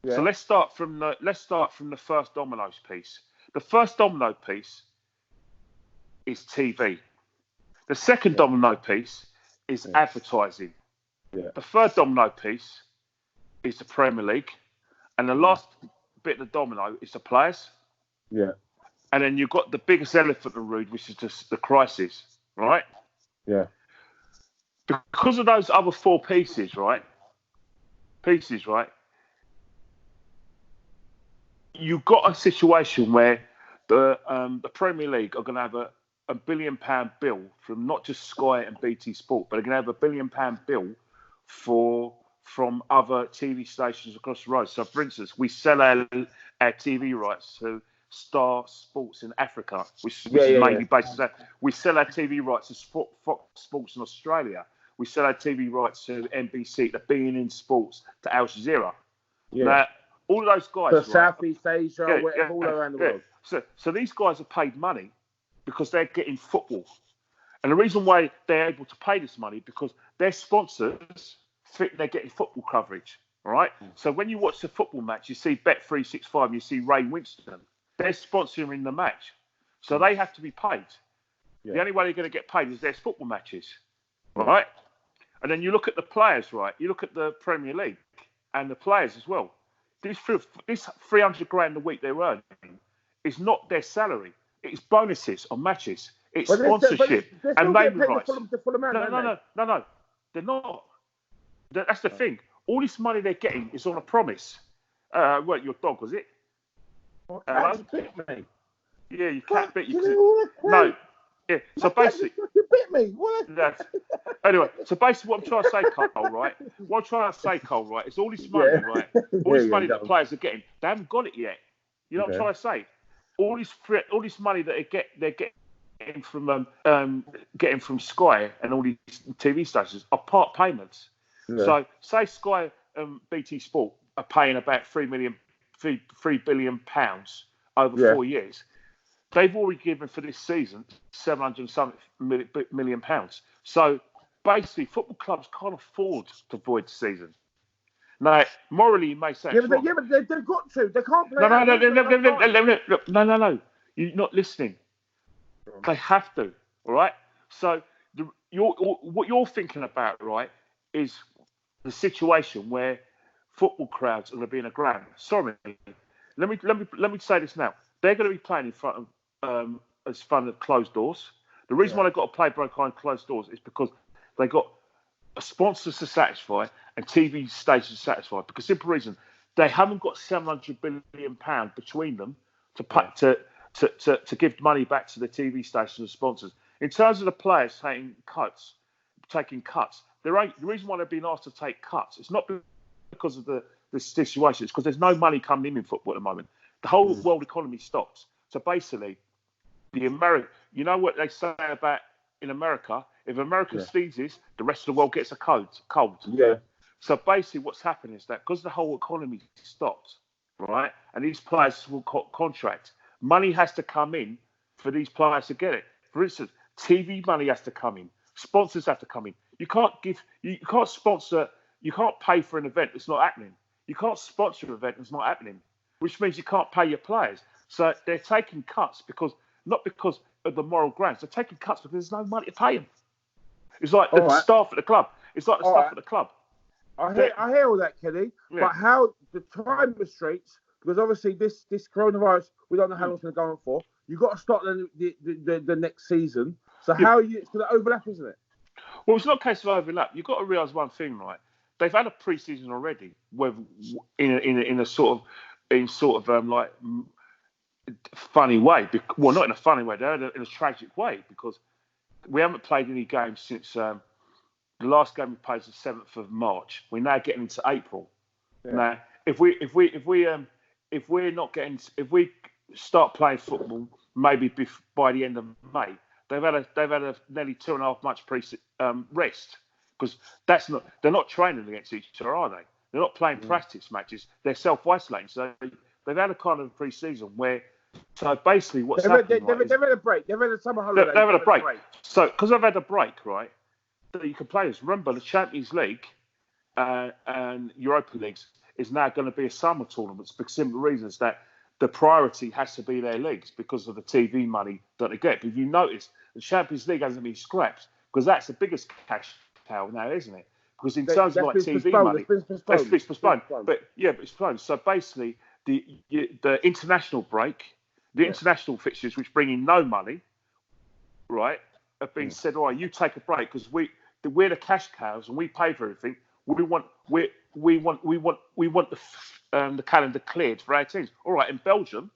Yeah. So let's start from the first dominoes piece. The first domino piece is TV. The second domino piece is advertising. Yeah. The third domino piece is the Premier League, and the last bit of the domino is the players. Yeah. And then you've got the biggest elephant in the room, which is just the crisis, right? Yeah. Because of those other 4 pieces, right? You've got a situation where the Premier League are going to have a £1 billion bill from not just Sky and BT Sport, but they're going to have a £1 billion bill from other TV stations across the road. So, for instance, we sell our TV rights to Star Sports in Africa, which is mainly based on that. We sell our TV rights to Fox Sports in Australia. We sell our TV rights to NBC, to beIN Sports, to Al Jazeera. Yeah. Now, all of those guys, to Southeast Asia, all around the world. So these guys are paid money because they're getting football, and the reason why they're able to pay this money because their sponsors think they're getting football coverage. All right. So when you watch the football match, you see Bet365, you see Ray Winston. They're sponsoring the match, so they have to be paid. Yeah. The only way they're going to get paid is their football matches, right? And then you look at the players, right? You look at the Premier League and the players as well. This 300 grand a week they're earning is not their salary. It's bonuses on matches. It's sponsorship and naming rights. No. They're not. That's the thing. All this money they're getting is on a promise. What, your dog, was it? Hello? Bit me. Yeah, you can't bit you. No. Yeah. So basically, you bit me. What? Anyway, so basically, what I'm trying to say, Cole, right? Is all this money, right? All this money that players are getting, they haven't got it yet. You know what I'm trying to say? All this money that they're getting from Sky and all these TV stations are part payments. Yeah. So, say Sky and BT Sport are paying about £3 billion over 4 years. They've already given for this season £700 million. So basically, football clubs can't afford to void the season. Now, morally, you may say, but they've got to. They can't play. No. You're not listening. They have to. All right. So what you're thinking about, right, is the situation where football crowds are going to be in a ground. Sorry, let me say this now. They're going to be playing in front of as fun of closed doors. The reason why they've got to play behind closed doors is because they got sponsors to satisfy and TV stations to satisfy. Because simple reason, they haven't got £700 billion between them to pay, to give money back to the TV stations and sponsors. In terms of the players taking cuts, the reason why they're being asked to take cuts, it's not because of the situation. It's because there's no money coming in football at the moment. The whole world economy stops. So basically, you know what they say about in America? If America sneezes, the rest of the world gets a cold. Yeah. So basically, what's happened is that because the whole economy stopped, right, and these players will contract, money has to come in for these players to get it. For instance, TV money has to come in, sponsors have to come in. You can't sponsor, you can't pay for an event that's not happening. You can't sponsor an event that's not happening, which means you can't pay your players. So they're taking cuts not because of the moral grounds. They're taking cuts because there's no money to pay them. It's like the staff at the club. It's like the staff at the club. I hear all that, Kenny. Yeah. But how the time restraints, because obviously this coronavirus, we don't know how long it's going to go on for. You've got to start the next season. So how it's going to overlap, isn't it? Well, it's not a case of overlap. You've got to realise one thing, right? They've had a pre-season already, in a sort of like funny way. Well, not in a funny way. They're in a tragic way because we haven't played any games since the last game we played was the 7th of March. We're now getting into April. Yeah. Now, if we start playing football maybe by the end of May, they've had a nearly 2.5 months rest because they're not training against each other, are they? They're not playing practice matches. They're self-isolating. So they've had a kind of pre-season where. So basically, what's happening? They've had a break. They've had a summer holiday. They've had a break. So because they've had a break, right? You can play this. Remember, the Champions League and Europa Leagues is now going to be a summer tournament for simple reasons that the priority has to be their leagues because of the TV money that they get. But if you notice, the Champions League hasn't been scrapped because that's the biggest cash cow now, isn't it? Because in terms of like TV money, it's postponed. But it's postponed. So basically, the international break, international fixtures, which bring in no money, right, have been said, all right, you take a break because we're the cash cows and we pay for everything. We want the calendar cleared for our teams. All right, in Belgium,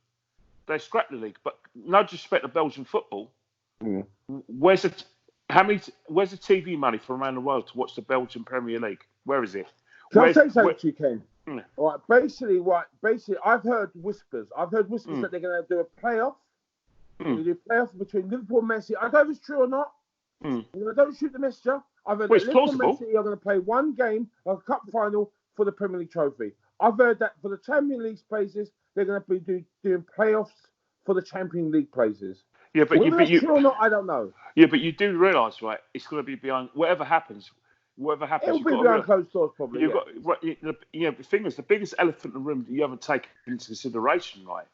they scrapped the league, but no disrespect to Belgian football. Where's the TV money from around the world to watch the Belgian Premier League? Where is it? Can I say something to you, Ken? All right, basically, I've heard whispers. That they're going to do a playoff. They do a playoff between Liverpool and Messi. I don't know if it's true or not. Don't shoot the messenger. I've heard that Liverpool and Messi are going to play one game, a cup final for the Premier League trophy. I've heard that for the Champions League places, they're going to be doing playoffs for the Champions League places. Yeah, but whether that's true or not, I don't know. Yeah, but you do realise, right? It's going to be behind whatever happens. It'll be behind closed doors, probably. The thing is, the biggest elephant in the room that you haven't taken into consideration, right,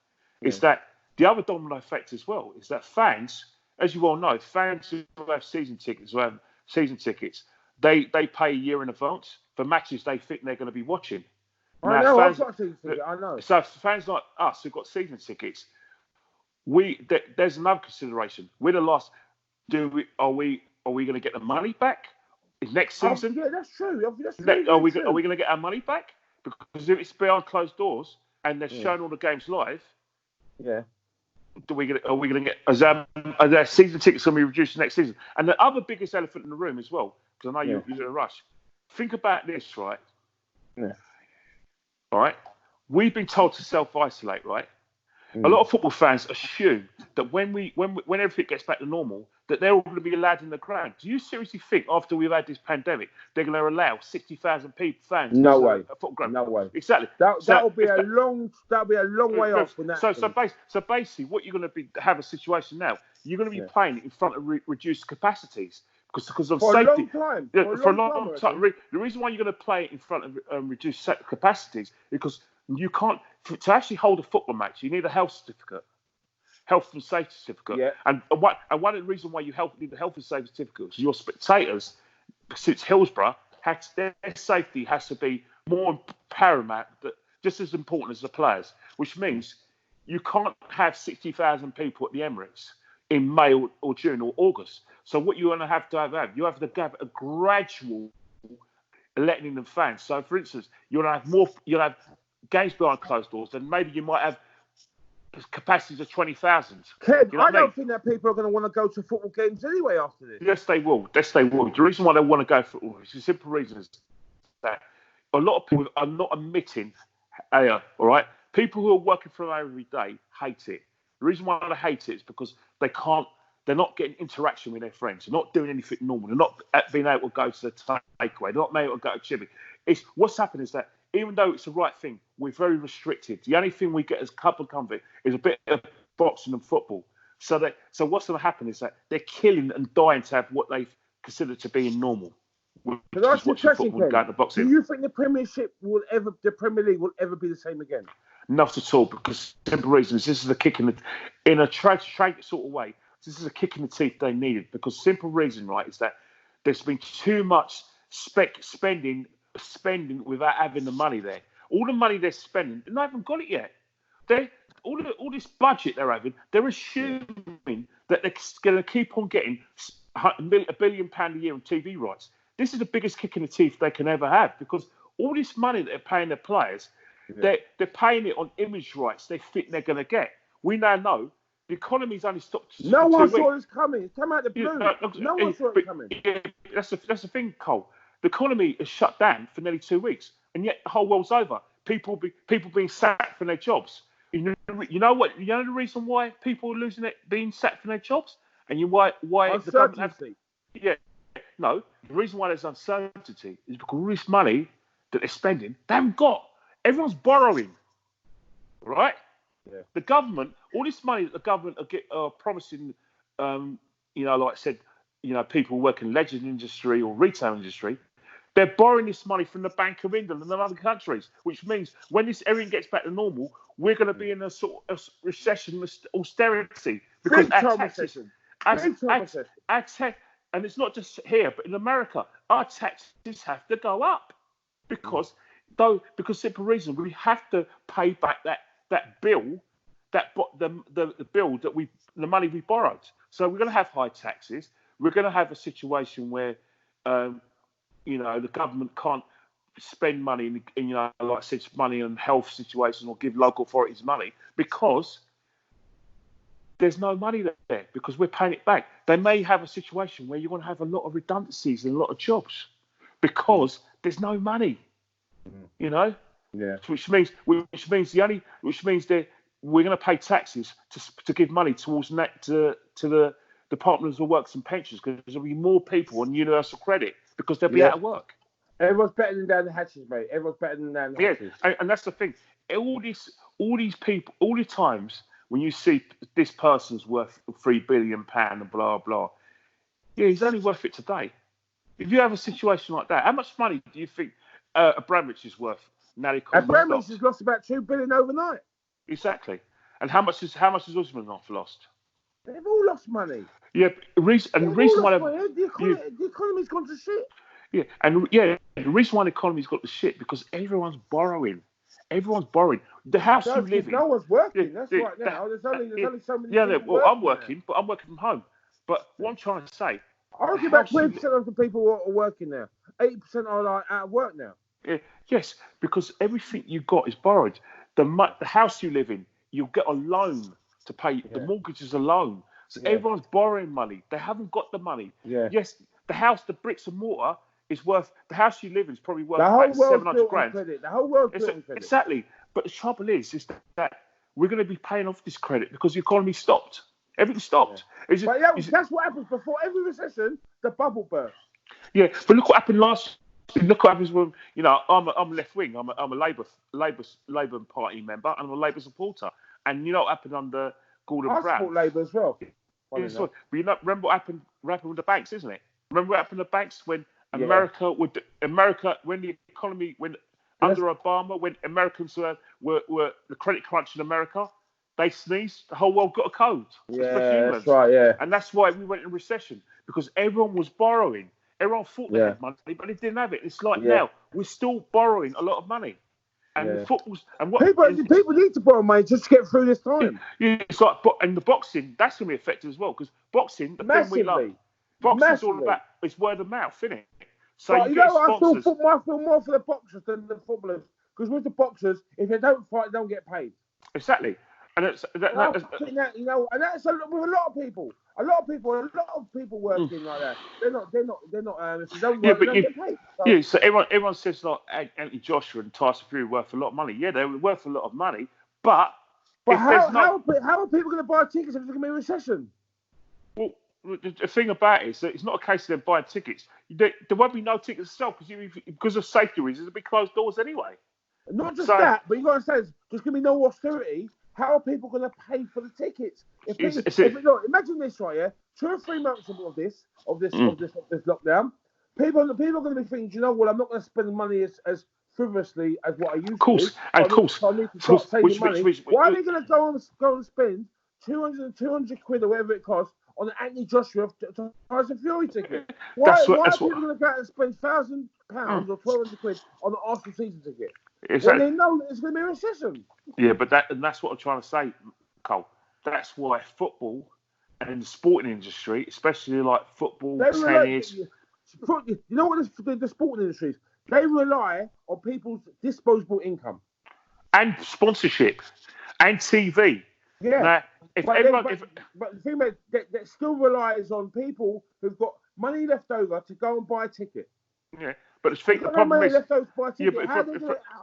is that the other domino effect as well is that fans, as you all know, fans who have season tickets, they pay a year in advance for matches they think they're going to be watching. I know. I've got a season ticket. I know. So fans like us who've got season tickets, there's another consideration. We're the last. Are we going to get the money back next season? Yeah, that's true. Are we going to get our money back? Because if it's behind closed doors and they're showing all the games live, are we going to get? Are their season tickets going to be reduced next season? And the other biggest elephant in the room as well, because I know you're in a rush. Think about this, right? Yeah. All right. We've been told to self-isolate, right? A lot of football fans assume that when everything gets back to normal, that they're all going to be allowed in the ground. Do you seriously think after we've had this pandemic, they're going to allow 60,000 fans? No way. A football ground? No way. Exactly. That'll be a long way off. When that so basically, what you're going to have a situation now. You're going to be playing in front of reduced capacities because of safety. For a long time. The reason why you're going to play in front of reduced capacities is because you can't. To actually hold a football match, you need a health certificate, health and safety certificate. Yeah. And one of the reasons why you need the health and safety certificate is your spectators, since Hillsborough, their safety has to be more paramount, just as important as the players. Which means you can't have 60,000 people at the Emirates. in May or June or August. So what you're going to have, you have to have a gradual letting in the fans. So, for instance, you'll have games behind closed doors, and maybe you might have capacities of 20,000. Ken, You know I what I mean? don't think that people are going to want to go to football games anyway after this. Yes, they will. Yes, they will. The reason why they want to go for football is the simple reason is that a lot of people are not admitting, all right, people who are working from home every day hate it. The reason why they hate it is because they're not getting interaction with their friends. They're not doing anything normal. They're not being able to go to the takeaway. They're not being able to go to Chibby. What's happened is that even though it's the right thing, we're very restricted. The only thing we get as a couple of comfort is a bit of boxing and football. So what's going to happen is that they're killing and dying to have what they consider to be normal. Which is watching football and going to boxing. Do you think the Premier League will ever be the same again? Not at all, because simple reasons. This is a kick in a trade sort of way. This is a kick in the teeth they needed, because simple reason, right, is that there's been too much spending without having the money there. All the money they're spending, they haven't got it yet. All this budget they're having, they're assuming that they're going to keep on getting £1 billion a year on TV rights. This is the biggest kick in the teeth they can ever have, because all this money that they're paying their players, they're paying it on image rights they think they're going to get. We now know the economy's only stopped. No one saw this coming. It's come out the blue. No one saw it coming. That's the thing, Cole. The economy is shut down for nearly 2 weeks, and yet the whole world's over. People being sacked from their jobs. You know what? You know the reason why people are being sacked from their jobs, and why the government No, the reason why there's uncertainty is because all this money that they're spending, they haven't got. Everyone's borrowing, right? Yeah. The government, all this money that the government are promising, like I said, people working in the leisure industry or retail industry, they're borrowing this money from the Bank of England and other countries, which means when everything gets back to normal, we're going to be in a sort of recession, austerity, because our taxes, and it's not just here, but in America, our taxes have to go up because simple reason, we have to pay back that bill, the bill that the money we borrowed. So we're going to have high taxes. We're going to have a situation where, the government can't spend money in like I said, money on health situations or give local authorities money because there's no money there because we're paying it back. They may have a situation where you're going to have a lot of redundancies and a lot of jobs because there's no money. Yeah. Which means we're going to pay taxes to give money towards to the Department of Works and Pensions because there'll be more people on universal credit because they'll be out of work. Everyone's betting down the hatches, mate. Everyone's betting down the hatches. And that's the thing. All these people, all the times when you see this person's worth £3 billion and blah blah, he's only worth it today. If you have a situation like that, how much money do you think Abramovich is worth? Abramovich has lost about $2 billion overnight. Exactly. And how much has Usmanov lost? They've all lost money. Yeah, the reason why the economy's gone to shit. The reason why the economy's got to shit because everyone's borrowing. The house you live in. No one's working. That's right now. There's only so many. I'm working, but I'm working from home. But what I'm trying to say, I reckon about 20% of the people are working now. 80% are like out of work now. Yes, because everything you got is borrowed. The house you live in, you'll get a loan to pay. The mortgage is a loan. So everyone's borrowing money. They haven't got the money. Yeah. Yes, the house, the bricks and mortar is worth. The house you live in is probably worth about 700 grand. The whole world's built on credit. Exactly. But the trouble is that we're going to be paying off this credit because the economy stopped. Everything stopped. Yeah. That's what happens before every recession. The bubble bursts. Yeah, but look what happened last. Look what happens when I'm left wing. I'm a Labour Party member and I'm a Labour supporter. And you know what happened under Gordon Brown? I support Labour as well. But remember what happened with the banks, isn't it? Remember what happened to the banks when America when the economy under Obama when Americans were the credit crunch in America, they sneezed, the whole world got a cold. Yeah, that's right. Yeah, and that's why we went in recession because everyone was borrowing. Everyone thought they had money, but they didn't have it. It's like now we're still borrowing a lot of money. And the Yeah. footballs and what People need to borrow money just to get through this time. it's like, and the boxing that's going to be affected as well because boxing, the thing we love, Massively. boxing's all Massively. about it's word of mouth, isn't it? So But you you get know what? sponsors. I feel more for the boxers than the footballers. Because with the boxers, if they don't fight, they don't get paid. Exactly, and it's I think that, you know, and that's with a lot of people. A lot of people working like that. They're not. If they don't yeah, work, they but don't get paid. So, yeah. So everyone says like Anthony Joshua and Tyson Fury worth a lot of money. Yeah, they're worth a lot of money, but but if there's no how are people going to buy tickets if there's going to be a recession? well, the thing about it is that it's not a case of them buying tickets. There won't be no tickets to sell because of safety reasons. It'll be closed doors anyway. Not just So that, but you got to say there's going to be no austerity. How are people going to pay for the tickets? Look, imagine this, right? Yeah, 2 or 3 months of this lockdown, people are going to be thinking, you know what? I'm not going to spend money as frivolously as what I used to do. I need to start saving money. Why are they going to go and spend 200 quid or whatever it costs on an Anthony Joshua Tyson Fury ticket? Why are people going to go out and spend £1,000 or 1,200 quid on an Arsenal season ticket? When they know that it's going to be a recession. Yeah, but that's what I'm trying to say, Cole. That's why football and the sporting industry, especially like football, tennis. You know what the sporting industry is? They rely on people's disposable income. And sponsorship. And TV. Yeah. Now, but the thing is, that still relies on people who've got money left over to go and buy a ticket. Yeah, but the problem is,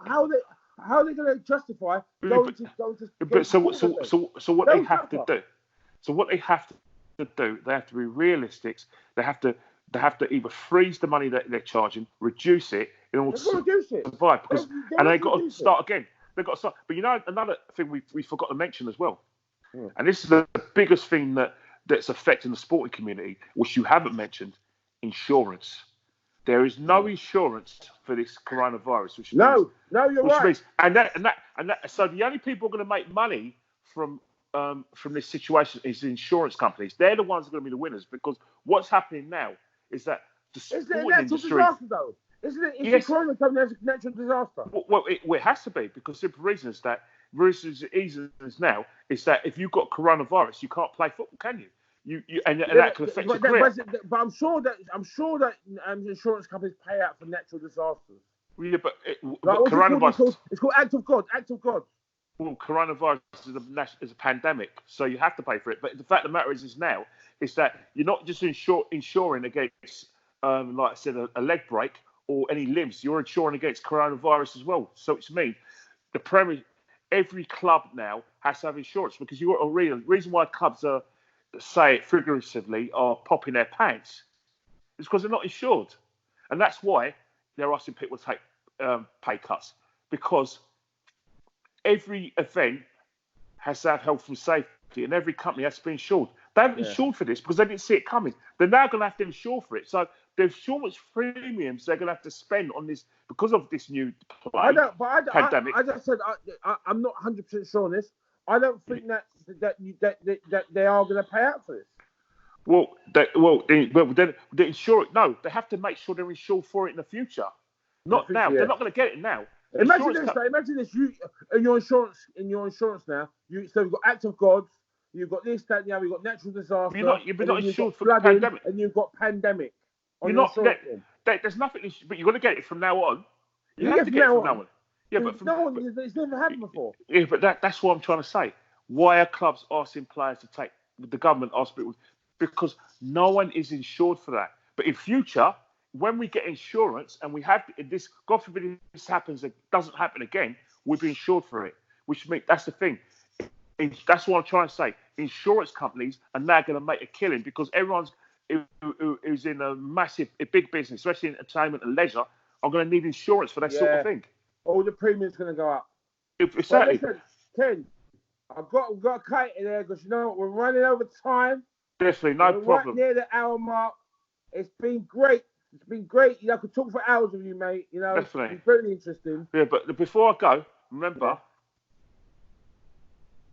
how are they going to justify going to? So what they have to do? So what they have to do? They have to be realistic. They have to either freeze the money that they're charging, reduce it in order to survive. And they've got to start again. They've got to start. But you know, another thing we forgot to mention as well, and this is the biggest thing that's affecting the sporting community, which you haven't mentioned: insurance. There is no insurance for this coronavirus, which you're right. So the only people who are going to make money from this situation is the insurance companies. They're the ones who are going to be the winners because what's happening now is that the sporting industry. Disaster, though. Isn't it? It's a natural disaster. Well, it has to be because the simple reason is that now is that if you've got coronavirus, you can't play football, can you? That can affect your career. But I'm sure that insurance companies pay out for natural disasters. Yeah, but coronavirus. It's called Act of God. Act of God. Well, coronavirus is a pandemic, so you have to pay for it. But the fact of the matter is that you're not just insuring against, like I said, a leg break or any limbs. You're insuring against coronavirus as well. So it's mean every club now has to have insurance because you got a reason why clubs are, say it figuratively, are popping their pants. It's because they're not insured, and that's why they're asking people to take pay cuts because every event has to have health and safety, and every company has to be insured. They haven't insured for this because they didn't see it coming. They're now going to have to insure for it. So the insurance premiums they're going to have to spend on this because of this new pandemic. I just said I'm not 100% sure on this. I don't think that they are going to pay out for this. They insure it. No, they have to make sure they're insured for it in the future. Not now. Yeah. They're not going to get it now. Imagine this. You in your insurance now. So you've got Act of God. You've got this, that, you've got natural disaster. You're not insured for the pandemic. And you've got pandemic. There's nothing. But you're going to get it from now on. You have to get it from now on. Yeah, but it's never happened before. Yeah, but that's what I'm trying to say. Why are clubs asking players to take the government asking because no one is insured for that. But in future, when we get insurance and we have this, God forbid this happens, it doesn't happen again, we'll be insured for it. Which means that's the thing. That's what I'm trying to say. Insurance companies are now going to make a killing because everyone's who's in a big business, especially in entertainment and leisure, are going to need insurance for that sort of thing. All the premiums going to go up. Exactly. Listen, Ken, I've got to cut it there because you know what, we're running over time. Definitely, no problem. Right near the hour mark. It's been great. You know, I could talk for hours with you, mate. You know, definitely. It's very interesting. Yeah, but before I go, remember,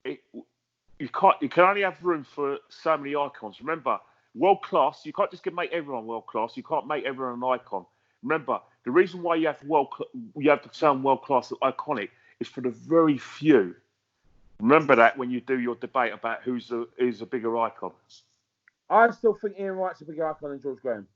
you can only have room for so many icons. Remember, world class. You can't just make everyone world class. You can't make everyone an icon. Remember, The reason why you have the term world class or iconic is for the very few. Remember that when you do your debate about who's a bigger icon. I still think Ian Wright's a bigger icon than George Graham.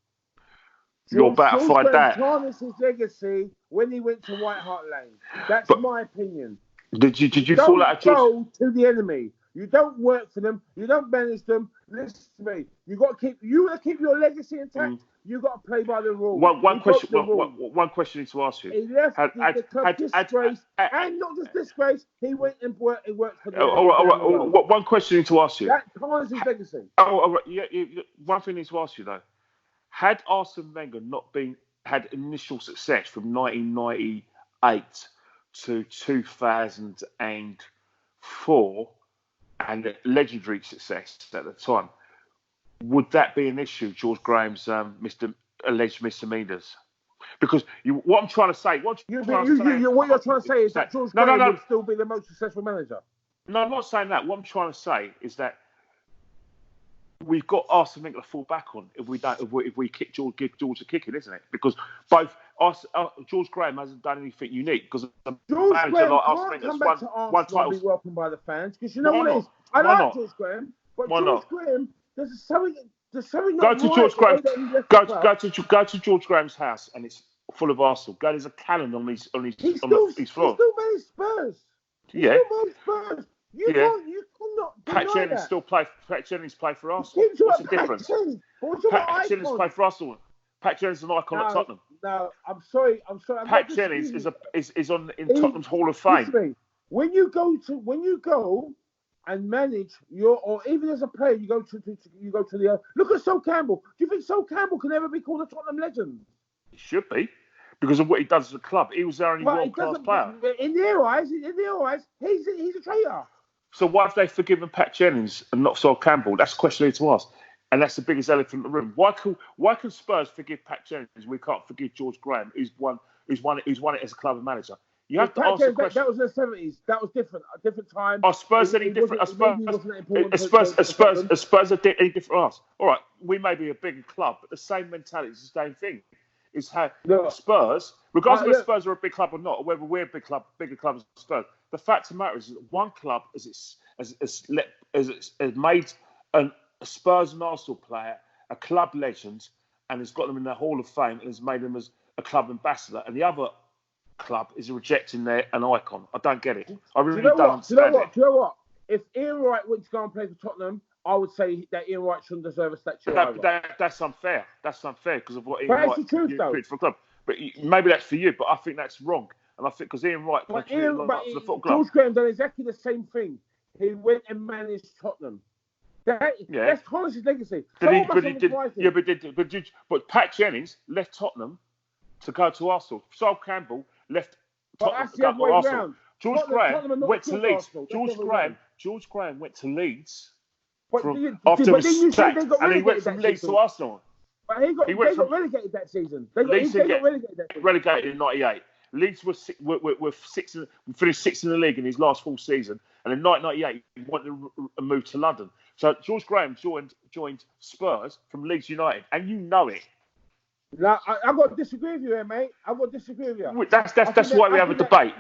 You're about to find that. Tarnished his legacy when he went to White Hart Lane. That's my opinion. Did you fall out of George? Go to the enemy. You don't work for them. You don't manage them. Listen to me. You got to keep your legacy intact. You got to play by the rules. One question I need to ask you. He left the club disgraced, and not just disgraced. He went and worked for the. All right. One question I need to ask you. That tarnishes his legacy. All right. Yeah. One thing I need to ask you though. Had Arsene Wenger not had initial success from 1998 to 2004, and legendary success at the time, would that be an issue, George Graham's alleged misdemeanors? Because what I'm trying to say, what you're trying to say is that George Graham would still be the most successful manager. No, I'm not saying that. What I'm trying to say is that we've got Arsene Wenger to fall back on if we give George a kicking, isn't it? Because both George Graham hasn't done anything unique. Because George Graham can't come back to Arsenal and be welcomed by the fans. Because you know what it is? I like George Graham, but George Graham, there's something not go to George Graham. Go to George Graham's house, and it's full of Arsenal. There's a cannon on his floor. He still managed Spurs. Yeah. You cannot Pat Jennings play for Arsenal. What's the difference? Pat Jennings play for Arsenal. Pat Jennings is an icon at Tottenham. No, I'm sorry. Pat Jennings is in Tottenham's Hall of Fame. When you go and manage or even as a player, you go to the. Look at Sol Campbell. Do you think Sol Campbell can ever be called a Tottenham legend? He should be, because of what he does as a club. He was their only world-class player. In their eyes, he's a traitor. So why have they forgiven Pat Jennings and not Sol Campbell? That's a question I need to ask. And that's the biggest elephant in the room. Why can Spurs forgive Pat Jennings? We can't forgive George Graham, who's won it as a club and manager. You have to answer the question. That was in the 70s. That was different. A different time. Are Spurs any different? Are Spurs any different from us? All right, we may be a bigger club, but the same mentality is the same thing. Is how Spurs, regardless of whether Spurs are a big club or not, or whether we're a bigger club as Spurs, the fact of the matter is that one club has made a Spurs and Arsenal player a club legend and has got them in the Hall of Fame and has made them as a club ambassador, and the other club is rejecting an icon. I don't get it. I really don't understand it. Do you know what? If Ian Wright went to go and play for Tottenham, I would say that Ian Wright shouldn't deserve a statue. That's unfair. That's unfair because of what Ian Wright did for a club. But maybe that's for you, but I think that's wrong. And I think because Ian Wright played for the football club. George Graham done exactly the same thing. He went and managed Tottenham. That's Holland's legacy. But Pat Jennings left Tottenham to go to Arsenal. Sol Campbell left Tottenham to go to Arsenal. George Graham went to Leeds. George Graham went to Leeds after he was sacked, and he went from Leeds to Arsenal. But they got relegated that season. They got relegated in '98. Leeds finished sixth in the league in his last full season, and in 1998 he wanted to move to London. So George Graham joined Spurs from Leeds United, and you know it. Now, I've got to disagree with you here, mate. I've got to disagree with you. That's why we have a debate.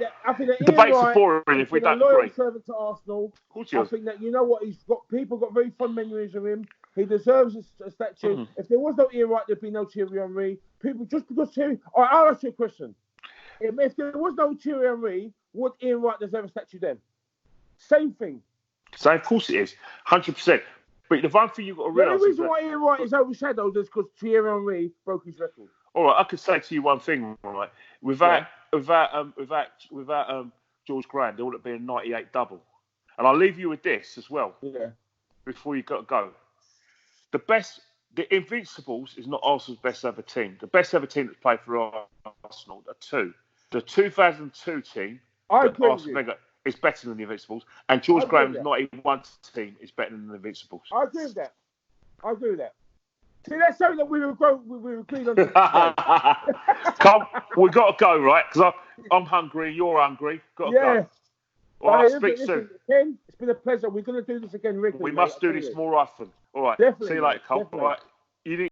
Debates are boring if we don't agree. Loyal servant to Arsenal. I think that, you know what, people got very fond memories of him. He deserves a statue. Mm-hmm. If there was no Ian Wright, there'd be no Thierry Henry. People, just because Thierry... All right, I'll ask you a question. If there was no Thierry Henry, would Ian Wright deserve a statue then? Same thing. So, of course it is. 100%. But the one thing you've got to realise... The reason why Ian Wright is overshadowed is because Thierry Henry broke his record. All right, I could say to you one thing, right? Without George Graham, there would have been a 98 double. And I'll leave you with this as well. Yeah. Before you got to go. The Invincibles is not Arsenal's best ever team. The best ever team that's played for Arsenal are two. The 2002 team, is better than the Invincibles, and George Graham's 91 team is better than the Invincibles. I agree with that. See, that's something that we agreed on. Come, we got to go, right? Because I'm hungry, you're hungry. Got to go. All right, speak soon. Ken, it's been a pleasure. We're going to do this again regularly. We must do this more often. All right. Definitely. See you later, Cole. All right. You